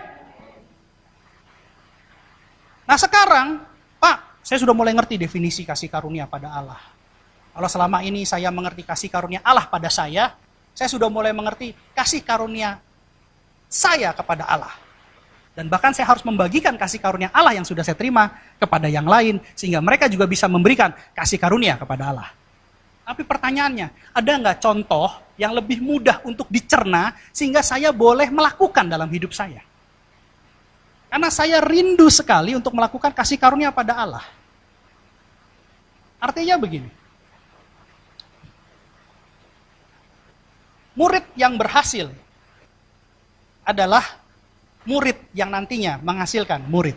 Nah sekarang, Pak, saya sudah mulai ngerti definisi kasih karunia pada Allah. Kalau selama ini saya mengerti kasih karunia Allah pada saya sudah mulai mengerti kasih karunia saya kepada Allah. Dan bahkan saya harus membagikan kasih karunia Allah yang sudah saya terima kepada yang lain, sehingga mereka juga bisa memberikan kasih karunia kepada Allah. Tapi pertanyaannya, ada nggak contoh yang lebih mudah untuk dicerna, sehingga saya boleh melakukan dalam hidup saya? Karena saya rindu sekali untuk melakukan kasih karunia pada Allah. Artinya begini, murid yang berhasil adalah murid yang nantinya menghasilkan murid.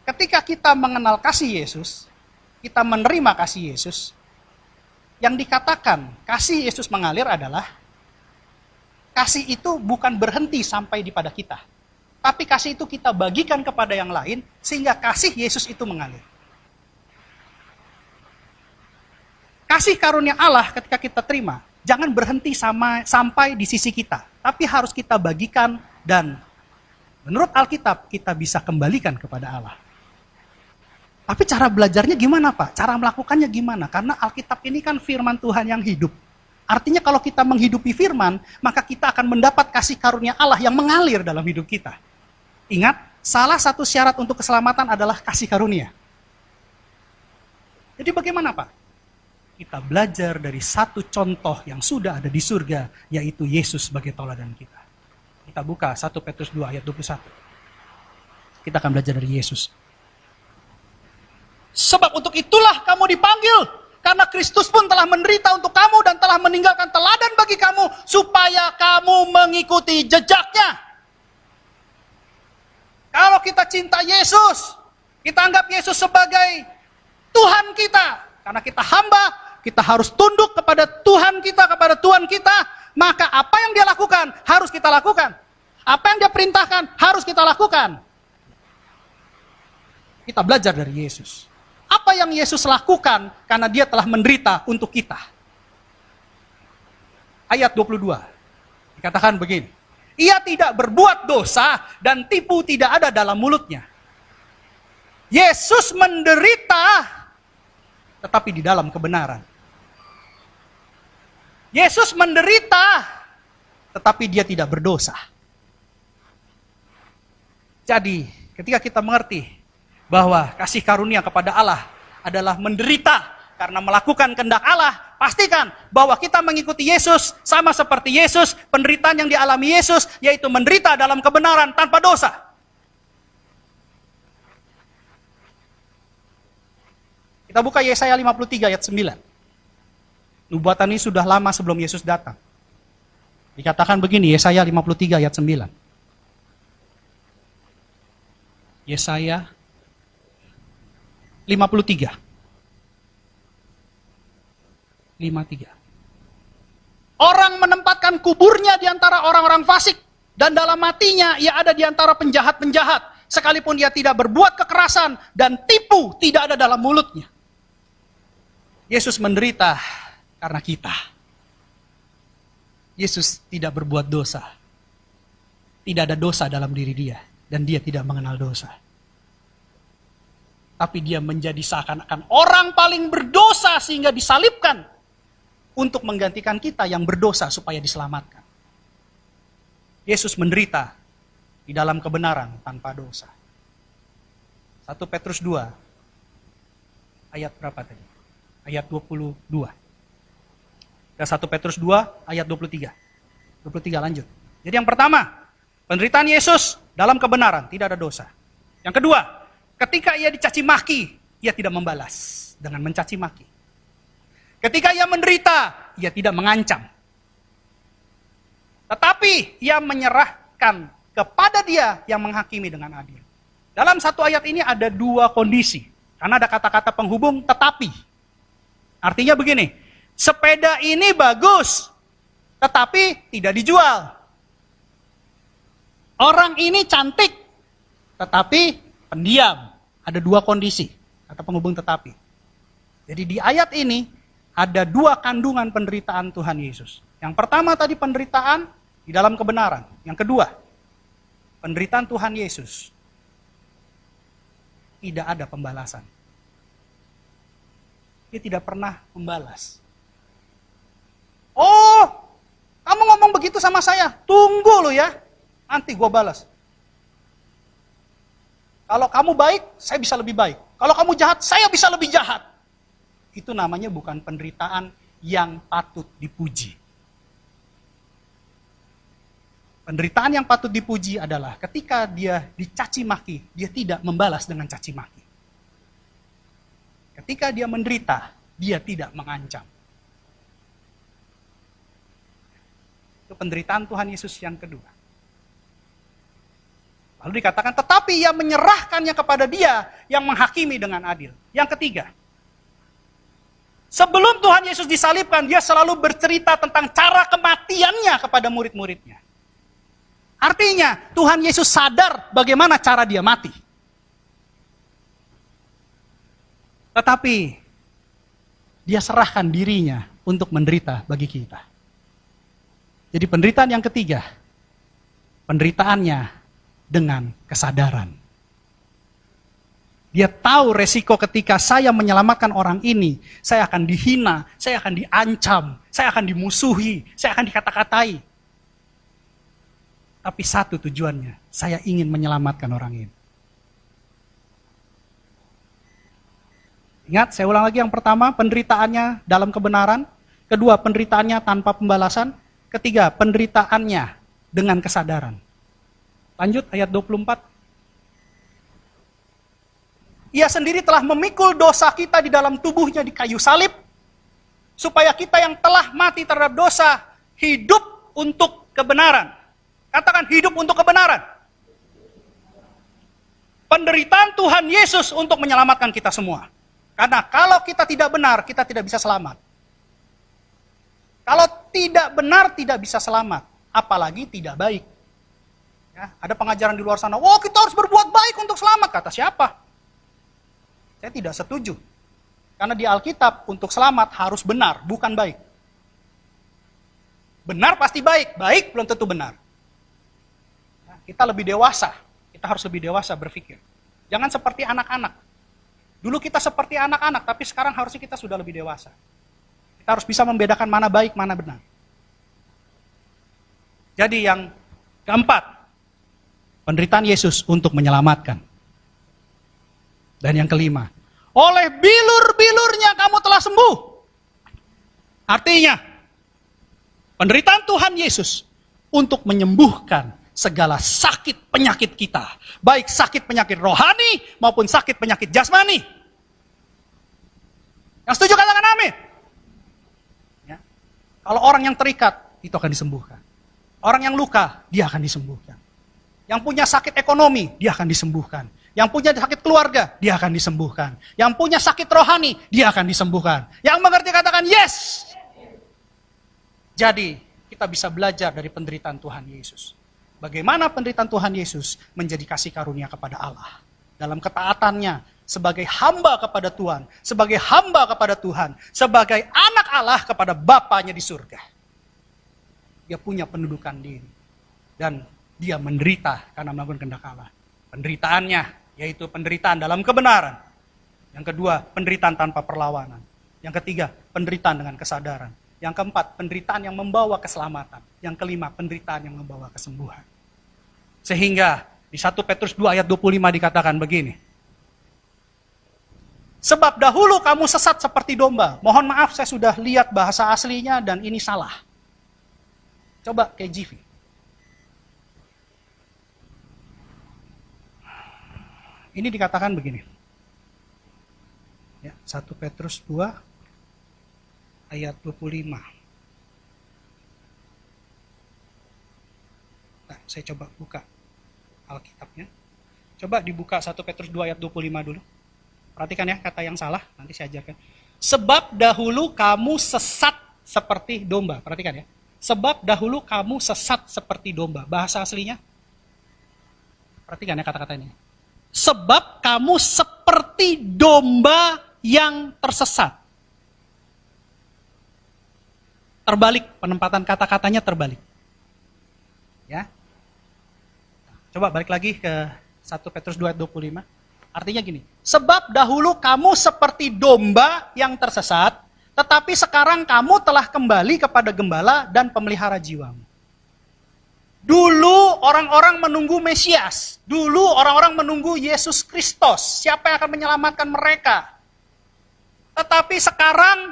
Ketika kita mengenal kasih Yesus, kita menerima kasih Yesus, yang dikatakan kasih Yesus mengalir adalah kasih itu bukan berhenti sampai di pada kita, tapi kasih itu kita bagikan kepada yang lain sehingga kasih Yesus itu mengalir. Kasih karunia Allah ketika kita terima jangan berhenti sampai di sisi kita, tapi harus kita bagikan dan menurut Alkitab kita bisa kembalikan kepada Allah. Tapi cara belajarnya gimana Pak? Cara melakukannya gimana? Karena Alkitab ini kan firman Tuhan yang hidup. Artinya kalau kita menghidupi firman, maka kita akan mendapat kasih karunia Allah yang mengalir dalam hidup kita. Ingat, salah satu syarat untuk keselamatan adalah kasih karunia. Jadi bagaimana Pak? Kita belajar dari satu contoh yang sudah ada di surga, yaitu Yesus sebagai tauladan kita. Kita buka 1 Petrus 2 ayat 21. Kita akan belajar dari Yesus. Sebab untuk itulah kamu dipanggil, karena Kristus pun telah menderita untuk kamu dan telah meninggalkan teladan bagi kamu, supaya kamu mengikuti jejaknya. Kalau kita cinta Yesus, kita anggap Yesus sebagai Tuhan kita, karena kita hamba, kita harus tunduk kepada Tuhan kita, kepada Tuhan kita, maka apa yang Dia lakukan, harus kita lakukan. Apa yang Dia perintahkan, harus kita lakukan. Kita belajar dari Yesus. Apa yang Yesus lakukan, karena Dia telah menderita untuk kita. Ayat 22, dikatakan begini, Ia tidak berbuat dosa dan tipu tidak ada dalam mulutnya. Yesus menderita, tetapi di dalam kebenaran. Yesus menderita, tetapi Dia tidak berdosa. Jadi, ketika kita mengerti bahwa kasih karunia kepada Allah adalah menderita karena melakukan kehendak Allah, pastikan bahwa kita mengikuti Yesus sama seperti Yesus, penderitaan yang dialami Yesus, yaitu menderita dalam kebenaran tanpa dosa. Kita buka Yesaya 53 ayat 9. Nubuatan ini sudah lama sebelum Yesus datang. Dikatakan begini, Yesaya 53 ayat 9. Yesaya 53. 53. Orang menempatkan kuburnya di antara orang-orang fasik, dan dalam matinya ia ada di antara penjahat-penjahat, sekalipun ia tidak berbuat kekerasan dan tipu tidak ada dalam mulutnya. Yesus menderita karena kita. Yesus tidak berbuat dosa. Tidak ada dosa dalam diri Dia, dan Dia tidak mengenal dosa. Tapi Dia menjadi seakan-akan orang paling berdosa sehingga disalibkan untuk menggantikan kita yang berdosa supaya diselamatkan. Yesus menderita di dalam kebenaran tanpa dosa. 1 Petrus 2 ayat berapa tadi? Ayat 22. Dan 1 Petrus 2 ayat 23. 23 lanjut. Jadi yang pertama, penderitaan Yesus dalam kebenaran, tidak ada dosa. Yang kedua, ketika Ia dicaci maki, Ia tidak membalas dengan mencaci maki. Ketika Ia menderita, Ia tidak mengancam. Tetapi Ia menyerahkan kepada Dia yang menghakimi dengan adil. Dalam satu ayat ini ada dua kondisi. Karena ada kata-kata penghubung tetapi. Artinya begini, sepeda ini bagus, tetapi tidak dijual. Orang ini cantik, tetapi pendiam. Ada dua kondisi, kata penghubung tetapi. Jadi di ayat ini, ada dua kandungan penderitaan Tuhan Yesus. Yang pertama tadi penderitaan di dalam kebenaran. Yang kedua, penderitaan Tuhan Yesus tidak ada pembalasan. Dia tidak pernah membalas. Oh, kamu ngomong begitu sama saya, tunggu lo ya, nanti gue balas. Kalau kamu baik, saya bisa lebih baik. Kalau kamu jahat, saya bisa lebih jahat. Itu namanya bukan penderitaan yang patut dipuji. Penderitaan yang patut dipuji adalah ketika dia dicaci maki, dia tidak membalas dengan caci maki. Ketika dia menderita, dia tidak mengancam. Itu penderitaan Tuhan Yesus yang kedua. Lalu dikatakan, tetapi ia menyerahkannya kepada dia yang menghakimi dengan adil. Yang ketiga, sebelum Tuhan Yesus disalibkan, dia selalu bercerita tentang cara kematiannya kepada murid-muridnya. Artinya, Tuhan Yesus sadar bagaimana cara dia mati. Tetapi, dia serahkan dirinya untuk menderita bagi kita. Jadi penderitaan yang ketiga, penderitaannya dengan kesadaran. Dia tahu resiko ketika saya menyelamatkan orang ini, saya akan dihina, saya akan diancam, saya akan dimusuhi, saya akan dikata-katai. Tapi satu tujuannya, saya ingin menyelamatkan orang ini. Ingat, saya ulang lagi yang pertama, penderitaannya dalam kebenaran. Kedua, penderitaannya tanpa pembalasan. Ketiga, penderitaannya dengan kesadaran. Lanjut ayat 24. Ia sendiri telah memikul dosa kita di dalam tubuhnya di kayu salib, supaya kita yang telah mati terhadap dosa, hidup untuk kebenaran. Katakan hidup untuk kebenaran. Penderitaan Tuhan Yesus untuk menyelamatkan kita semua. Karena kalau kita tidak benar, kita tidak bisa selamat. Kalau tidak benar, tidak bisa selamat. Apalagi tidak baik. Ya, ada pengajaran di luar sana, wah kita harus berbuat baik untuk selamat. Kata siapa? Saya tidak setuju. Karena di Alkitab, untuk selamat harus benar, bukan baik. Benar pasti baik, baik belum tentu benar. Ya, kita lebih dewasa, kita harus lebih dewasa berpikir. Jangan seperti anak-anak. Dulu kita seperti anak-anak, tapi sekarang harusnya kita sudah lebih dewasa. Kita harus bisa membedakan mana baik, mana benar. Jadi yang keempat, penderitaan Yesus untuk menyelamatkan. Dan yang kelima, oleh bilur-bilurnya kamu telah sembuh. Artinya, penderitaan Tuhan Yesus untuk menyembuhkan segala sakit penyakit kita. Baik sakit penyakit rohani maupun sakit penyakit jasmani. Yang setuju katakan amin. Ya. Kalau orang yang terikat, itu akan disembuhkan. Orang yang luka, dia akan disembuhkan. Yang punya sakit ekonomi, dia akan disembuhkan. Yang punya sakit keluarga, dia akan disembuhkan. Yang punya sakit rohani, dia akan disembuhkan. Yang mengerti katakan yes. Jadi, kita bisa belajar dari penderitaan Tuhan Yesus. Bagaimana penderitaan Tuhan Yesus menjadi kasih karunia kepada Allah. Dalam ketaatannya sebagai hamba kepada Tuhan. Sebagai hamba kepada Tuhan. Sebagai anak Allah kepada Bapanya di surga. Dia punya pendudukan diri. Dan dia menderita karena melakukan kehendak Allah. Penderitaannya yaitu penderitaan dalam kebenaran. Yang kedua, penderitaan tanpa perlawanan. Yang ketiga, penderitaan dengan kesadaran. Yang keempat, penderitaan yang membawa keselamatan. Yang kelima, penderitaan yang membawa kesembuhan. Sehingga di 1 Petrus 2 ayat 25 dikatakan begini. Sebab dahulu kamu sesat seperti domba. Mohon maaf saya sudah lihat bahasa aslinya dan ini salah. Coba KJV. Ini dikatakan begini. Ya, 1 Petrus 2 ayat 25. Nah, saya coba buka Alkitabnya. Coba dibuka 1 Petrus 2 ayat 25 dulu. Perhatikan ya kata yang salah, nanti saya ajarkan. Sebab dahulu kamu sesat seperti domba. Perhatikan ya. Sebab dahulu kamu sesat seperti domba. Bahasa aslinya. Perhatikan ya kata-kata ini. Sebab kamu seperti domba yang tersesat. Terbalik, penempatan kata-katanya terbalik. Ya. Coba balik lagi ke 1 Petrus 2 ayat 25. Artinya gini, sebab dahulu kamu seperti domba yang tersesat, tetapi sekarang kamu telah kembali kepada gembala dan pemelihara jiwamu. Dulu orang-orang menunggu Mesias. Dulu orang-orang menunggu Yesus Kristus. Siapa yang akan menyelamatkan mereka? Tetapi sekarang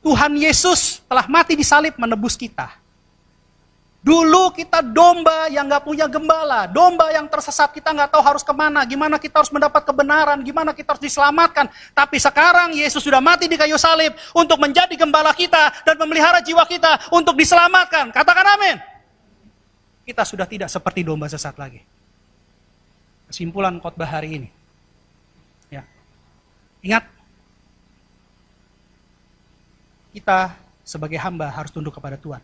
Tuhan Yesus telah mati di salib menebus kita. Dulu kita domba yang gak punya gembala. Domba yang tersesat, kita gak tahu harus kemana. Gimana kita harus mendapat kebenaran. Gimana kita harus diselamatkan. Tapi sekarang Yesus sudah mati di kayu salib untuk menjadi gembala kita dan memelihara jiwa kita untuk diselamatkan. Katakan amin. Kita sudah tidak seperti domba sesat lagi. Kesimpulan khotbah hari ini. Ya. Ingat, kita sebagai hamba harus tunduk kepada Tuhan.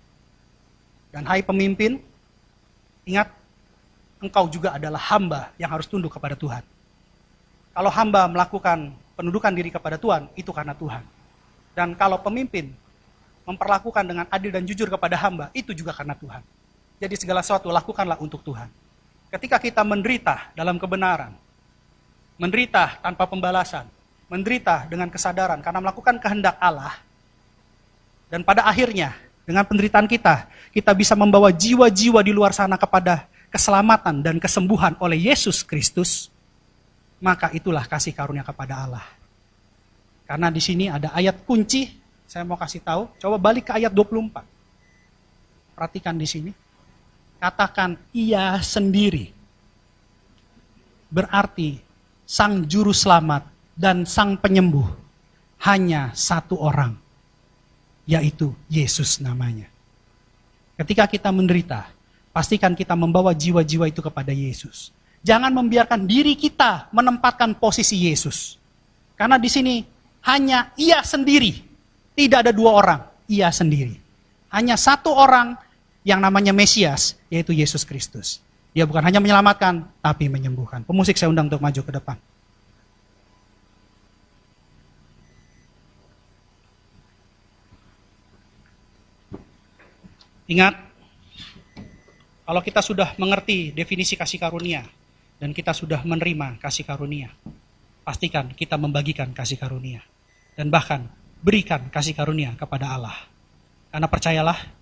Dan hai pemimpin, ingat, engkau juga adalah hamba yang harus tunduk kepada Tuhan. Kalau hamba melakukan penundukan diri kepada Tuhan, itu karena Tuhan. Dan kalau pemimpin memperlakukan dengan adil dan jujur kepada hamba, itu juga karena Tuhan. Jadi segala sesuatu lakukanlah untuk Tuhan. Ketika kita menderita dalam kebenaran, menderita tanpa pembalasan, menderita dengan kesadaran karena melakukan kehendak Allah, dan pada akhirnya, dengan penderitaan kita bisa membawa jiwa-jiwa di luar sana kepada keselamatan dan kesembuhan oleh Yesus Kristus, maka itulah kasih karunia kepada Allah. Karena di sini ada ayat kunci, saya mau kasih tahu, coba balik ke ayat 24. Perhatikan di sini. Katakan ia sendiri. Berarti sang juru selamat dan sang penyembuh hanya satu orang, yaitu Yesus namanya. Ketika kita menderita, pastikan kita membawa jiwa-jiwa itu kepada Yesus. Jangan membiarkan diri kita menempatkan posisi Yesus. Karena di sini hanya ia sendiri. Tidak ada dua orang, ia sendiri. Hanya satu orang yang namanya Mesias, yaitu Yesus Kristus. Dia bukan hanya menyelamatkan, tapi menyembuhkan. Pemusik saya undang untuk maju ke depan. Ingat, kalau kita sudah mengerti definisi kasih karunia, dan kita sudah menerima kasih karunia, pastikan kita membagikan kasih karunia. Dan bahkan berikan kasih karunia kepada Allah. Karena percayalah,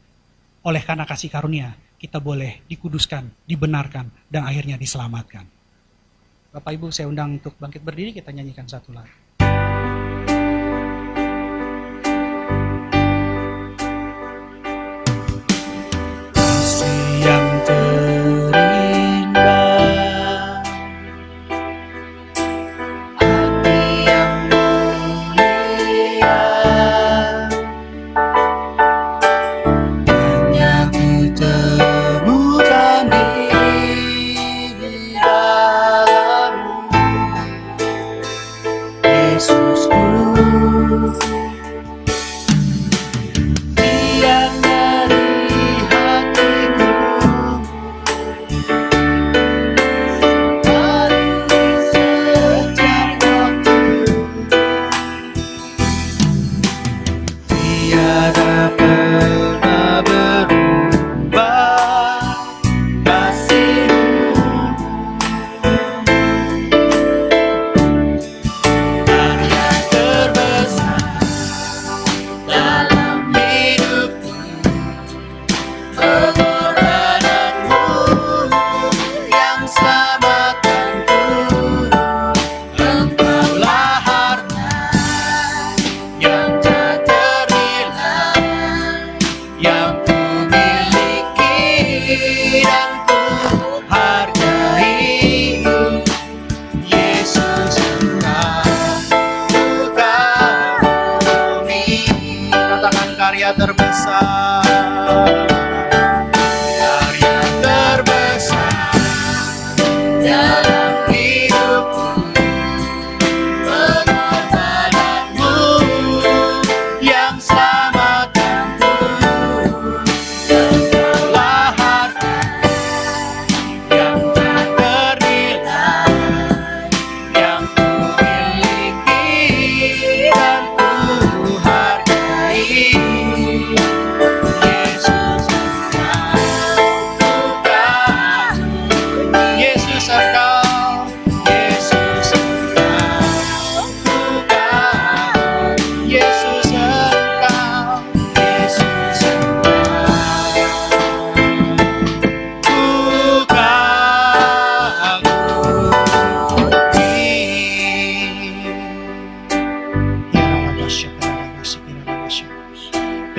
oleh karena kasih karunia, kita boleh dikuduskan, dibenarkan, dan akhirnya diselamatkan. Bapak Ibu, saya undang untuk bangkit berdiri, kita nyanyikan satu lagu.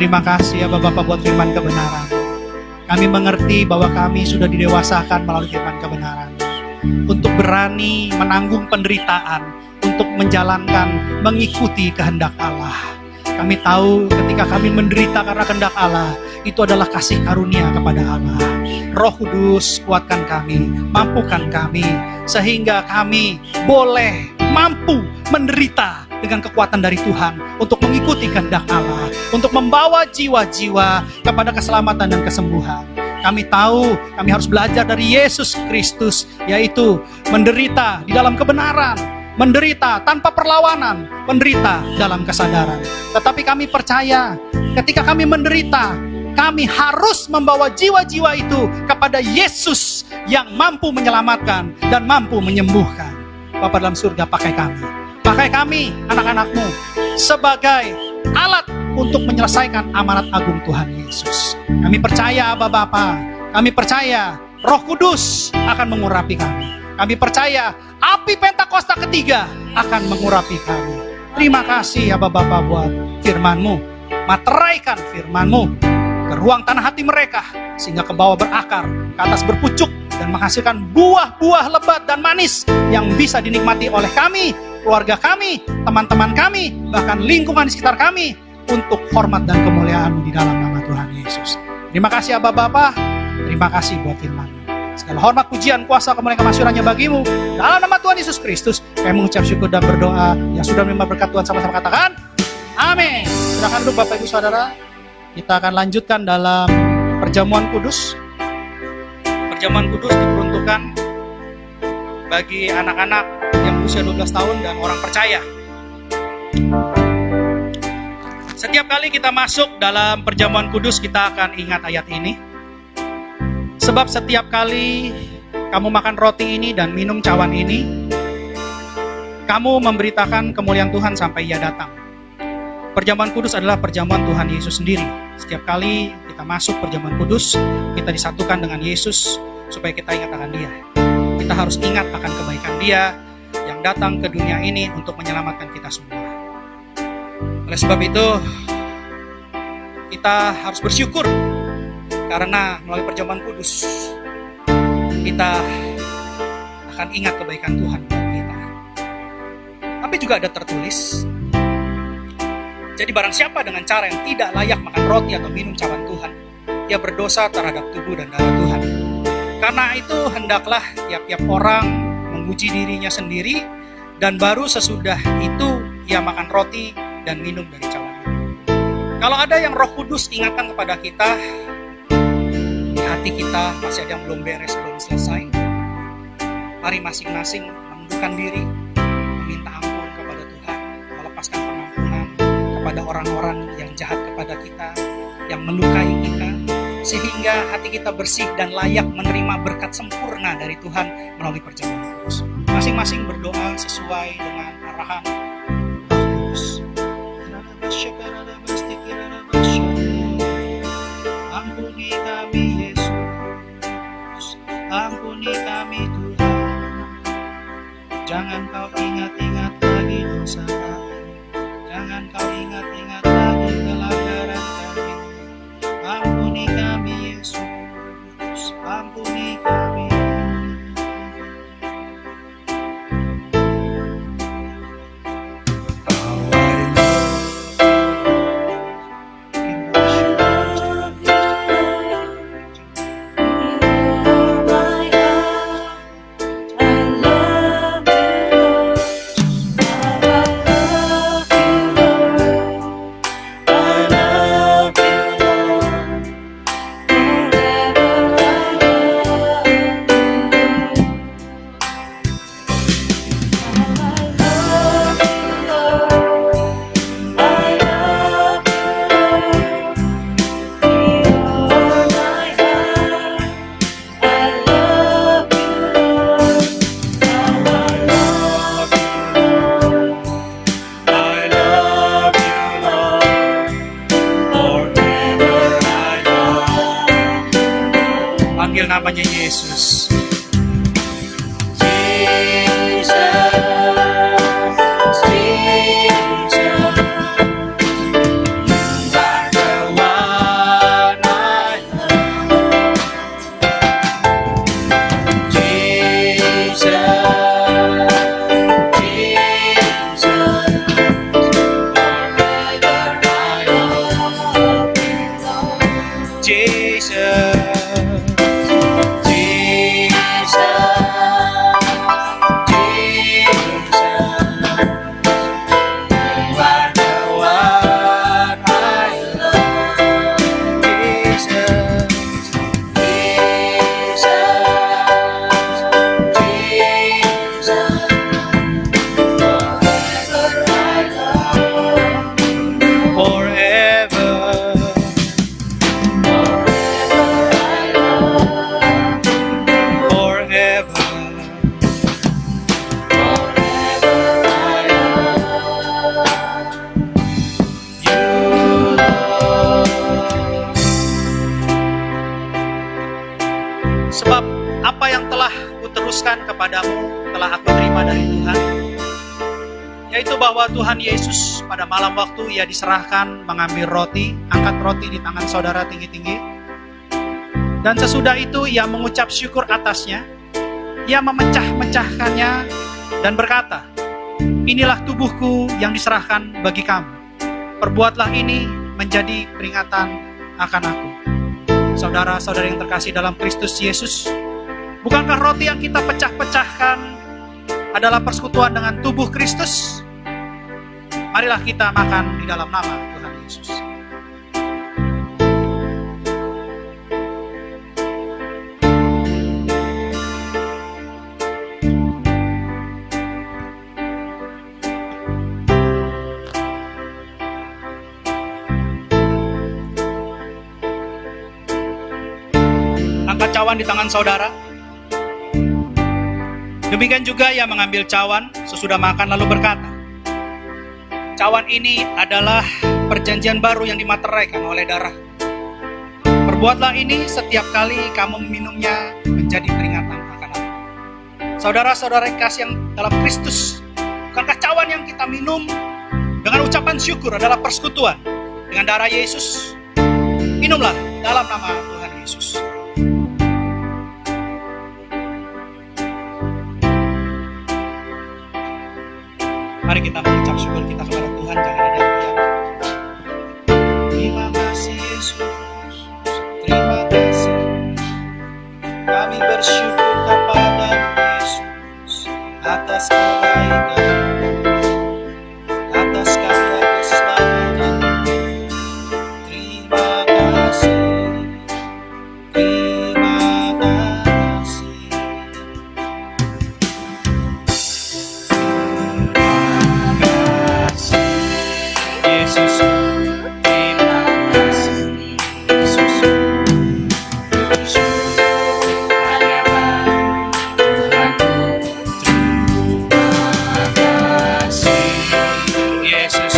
Terima kasih ya Bapak buat firman kebenaran. Kami mengerti bahwa kami sudah didewasakan melalui firman kebenaran untuk berani menanggung penderitaan, untuk menjalankan, mengikuti kehendak Allah. Kami tahu ketika kami menderita karena kehendak Allah, itu adalah kasih karunia kepada Allah. Roh Kudus kuatkan kami, mampukan kami, sehingga kami boleh mampu menderita dengan kekuatan dari Tuhan untuk mengikuti kehendak Allah, untuk membawa jiwa-jiwa kepada keselamatan dan kesembuhan. Kami tahu kami harus belajar dari Yesus Kristus, yaitu menderita di dalam kebenaran, menderita tanpa perlawanan, menderita dalam kesadaran. Tetapi kami percaya ketika kami menderita, kami harus membawa jiwa-jiwa itu kepada Yesus yang mampu menyelamatkan dan mampu menyembuhkan. Bapa dalam surga, pakai kami anak-anakmu sebagai alat untuk menyelesaikan amanat agung Tuhan Yesus. Kami percaya Bapa, kami percaya Roh Kudus akan mengurapi kami. Kami percaya api Pentakosta ketiga akan mengurapi kami. Terima kasih ya Bapak buat firman-Mu. Materaikan firman-Mu ke ruang tanah hati mereka, sehingga ke bawah berakar, ke atas berpucuk, dan menghasilkan buah-buah lebat dan manis yang bisa dinikmati oleh kami, keluarga kami, teman-teman kami, bahkan lingkungan di sekitar kami, untuk hormat dan kemuliaan-Mu di dalam nama Tuhan Yesus. Terima kasih Abah Bapa, terima kasih buat firman. Segala hormat, pujian, kuasa, kemuliaan, kemasyurannya bagimu. Dalam nama Tuhan Yesus Kristus, kami mengucap syukur dan berdoa. Yang sudah menerima berkat Tuhan sama-sama katakan, amin. Silakan duduk Bapak Ibu Saudara. Kita akan lanjutkan dalam perjamuan kudus. Perjamuan kudus diperuntukkan bagi anak-anak yang berusia 12 tahun dan orang percaya. Setiap kali kita masuk dalam perjamuan kudus, kita akan ingat ayat ini. Sebab setiap kali kamu makan roti ini dan minum cawan ini, kamu memberitakan kemuliaan Tuhan sampai Ia datang. Perjamuan kudus adalah perjamuan Tuhan Yesus sendiri. Setiap kali kita masuk perjamuan kudus, kita disatukan dengan Yesus supaya kita ingat akan Dia. Kita harus ingat akan kebaikan Dia yang datang ke dunia ini untuk menyelamatkan kita semua. Oleh sebab itu, kita harus bersyukur karena melalui perjamuan kudus kita akan ingat kebaikan Tuhan buat kita. Tapi juga ada tertulis, jadi barang siapa dengan cara yang tidak layak makan roti atau minum cawan Tuhan, ia berdosa terhadap tubuh dan darah Tuhan. Karena itu hendaklah tiap-tiap orang menguji dirinya sendiri, dan baru sesudah itu ia makan roti dan minum dari cawan itu. Kalau ada yang Roh Kudus ingatkan kepada kita, di hati kita masih ada yang belum beres, belum selesai, mari masing-masing menundukkan diri, meminta ampun kepada Tuhan, melepaskan pengampunan kepada orang-orang yang jahat kepada kita, yang melukai kita, sehingga hati kita bersih dan layak menerima berkat sempurna dari Tuhan melalui perjamuan kudus. Masing-masing berdoa sesuai dengan arahan Roh Kudus. Ampuni kami Yesus, ampuni kami Tuhan. Jangan kau ingat-ingat lagi dosa kami, jangan kau ingat-ingat lagi pelanggaran kami. Ampuni kami Yesus, ampuni kami. telah kuteruskan kepadamu telah aku terima dari Tuhan, yaitu bahwa Tuhan Yesus pada malam waktu ia diserahkan mengambil roti, angkat roti di tangan saudara tinggi-tinggi, dan sesudah itu ia mengucap syukur atasnya, ia memecah-mecahkannya dan berkata, inilah tubuhku yang diserahkan bagi kamu, perbuatlah ini menjadi peringatan akan aku. Saudara-saudara yang terkasih dalam Kristus Yesus, bukankah roti yang kita pecah-pecahkan adalah persekutuan dengan tubuh Kristus? Marilah kita makan di dalam nama Tuhan Yesus. Angkat cawan di tangan saudara. Demikian juga ia mengambil cawan sesudah makan lalu berkata, cawan ini adalah perjanjian baru yang dimateraikan oleh darah. Perbuatlah ini setiap kali kamu meminumnya menjadi peringatan akan aku. Saudara-saudara yang kasih yang dalam Kristus, bukankah cawan yang kita minum dengan ucapan syukur adalah persekutuan dengan darah Yesus? Minumlah dalam nama Tuhan Yesus. Mari kita mengucap syukur kita kepada Tuhan, jangan ada yang diam. Terima kasih Yesus, terima kasih. Kami bersyukur kepada Yesus atas kebaikan, atas karya keselamatan. Terima kasih, terima kasih. Yesus, terima kasih. Yesus, Yesus,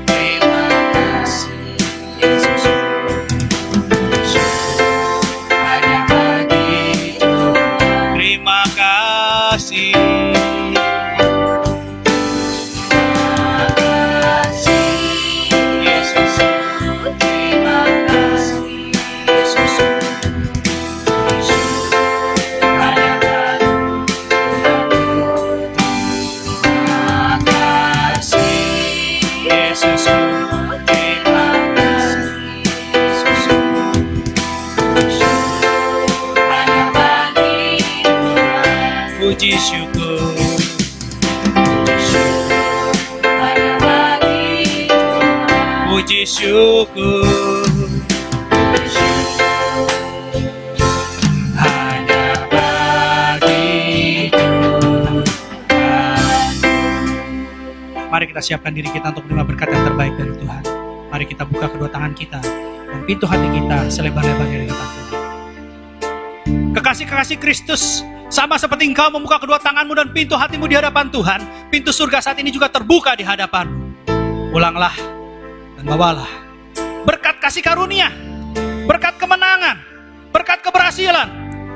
terima kasih. Yesus, hanya bagi Tuhan. Terima kasih. Puji syukur, hanya bagi Tuhan. Puji syukur, hanya bagi Tuhan. Mari kita siapkan diri kita untuk menerima berkat yang terbaik dari Tuhan. Mari kita buka kedua tangan kita dan pintu hati kita selebar-lebarnya di depan Tuhan. Kekasih-kekasih Kristus, sama seperti engkau membuka kedua tanganmu dan pintu hatimu di hadapan Tuhan, pintu surga saat ini juga terbuka di hadapanmu. Pulanglah dan bawalah berkat kasih karunia, berkat kemenangan, berkat keberhasilan,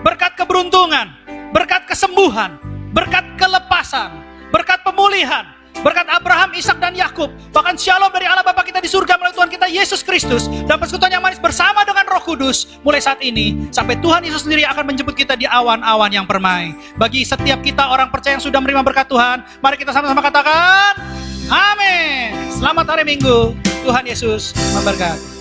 berkat keberuntungan, berkat kesembuhan, berkat kelepasan, berkat pemulihan, berkat Abraham, Ishak dan Yakub, bahkan shalom dari Allah Bapa kita di surga melalui Tuhan kita Yesus Kristus, dan persekutuan yang manis bersama dengan Roh Kudus mulai saat ini sampai Tuhan Yesus sendiri akan menjemput kita di awan-awan yang permai. Bagi setiap kita orang percaya yang sudah menerima berkat Tuhan, mari kita sama-sama katakan amin. Selamat hari Minggu, Tuhan Yesus memberkati.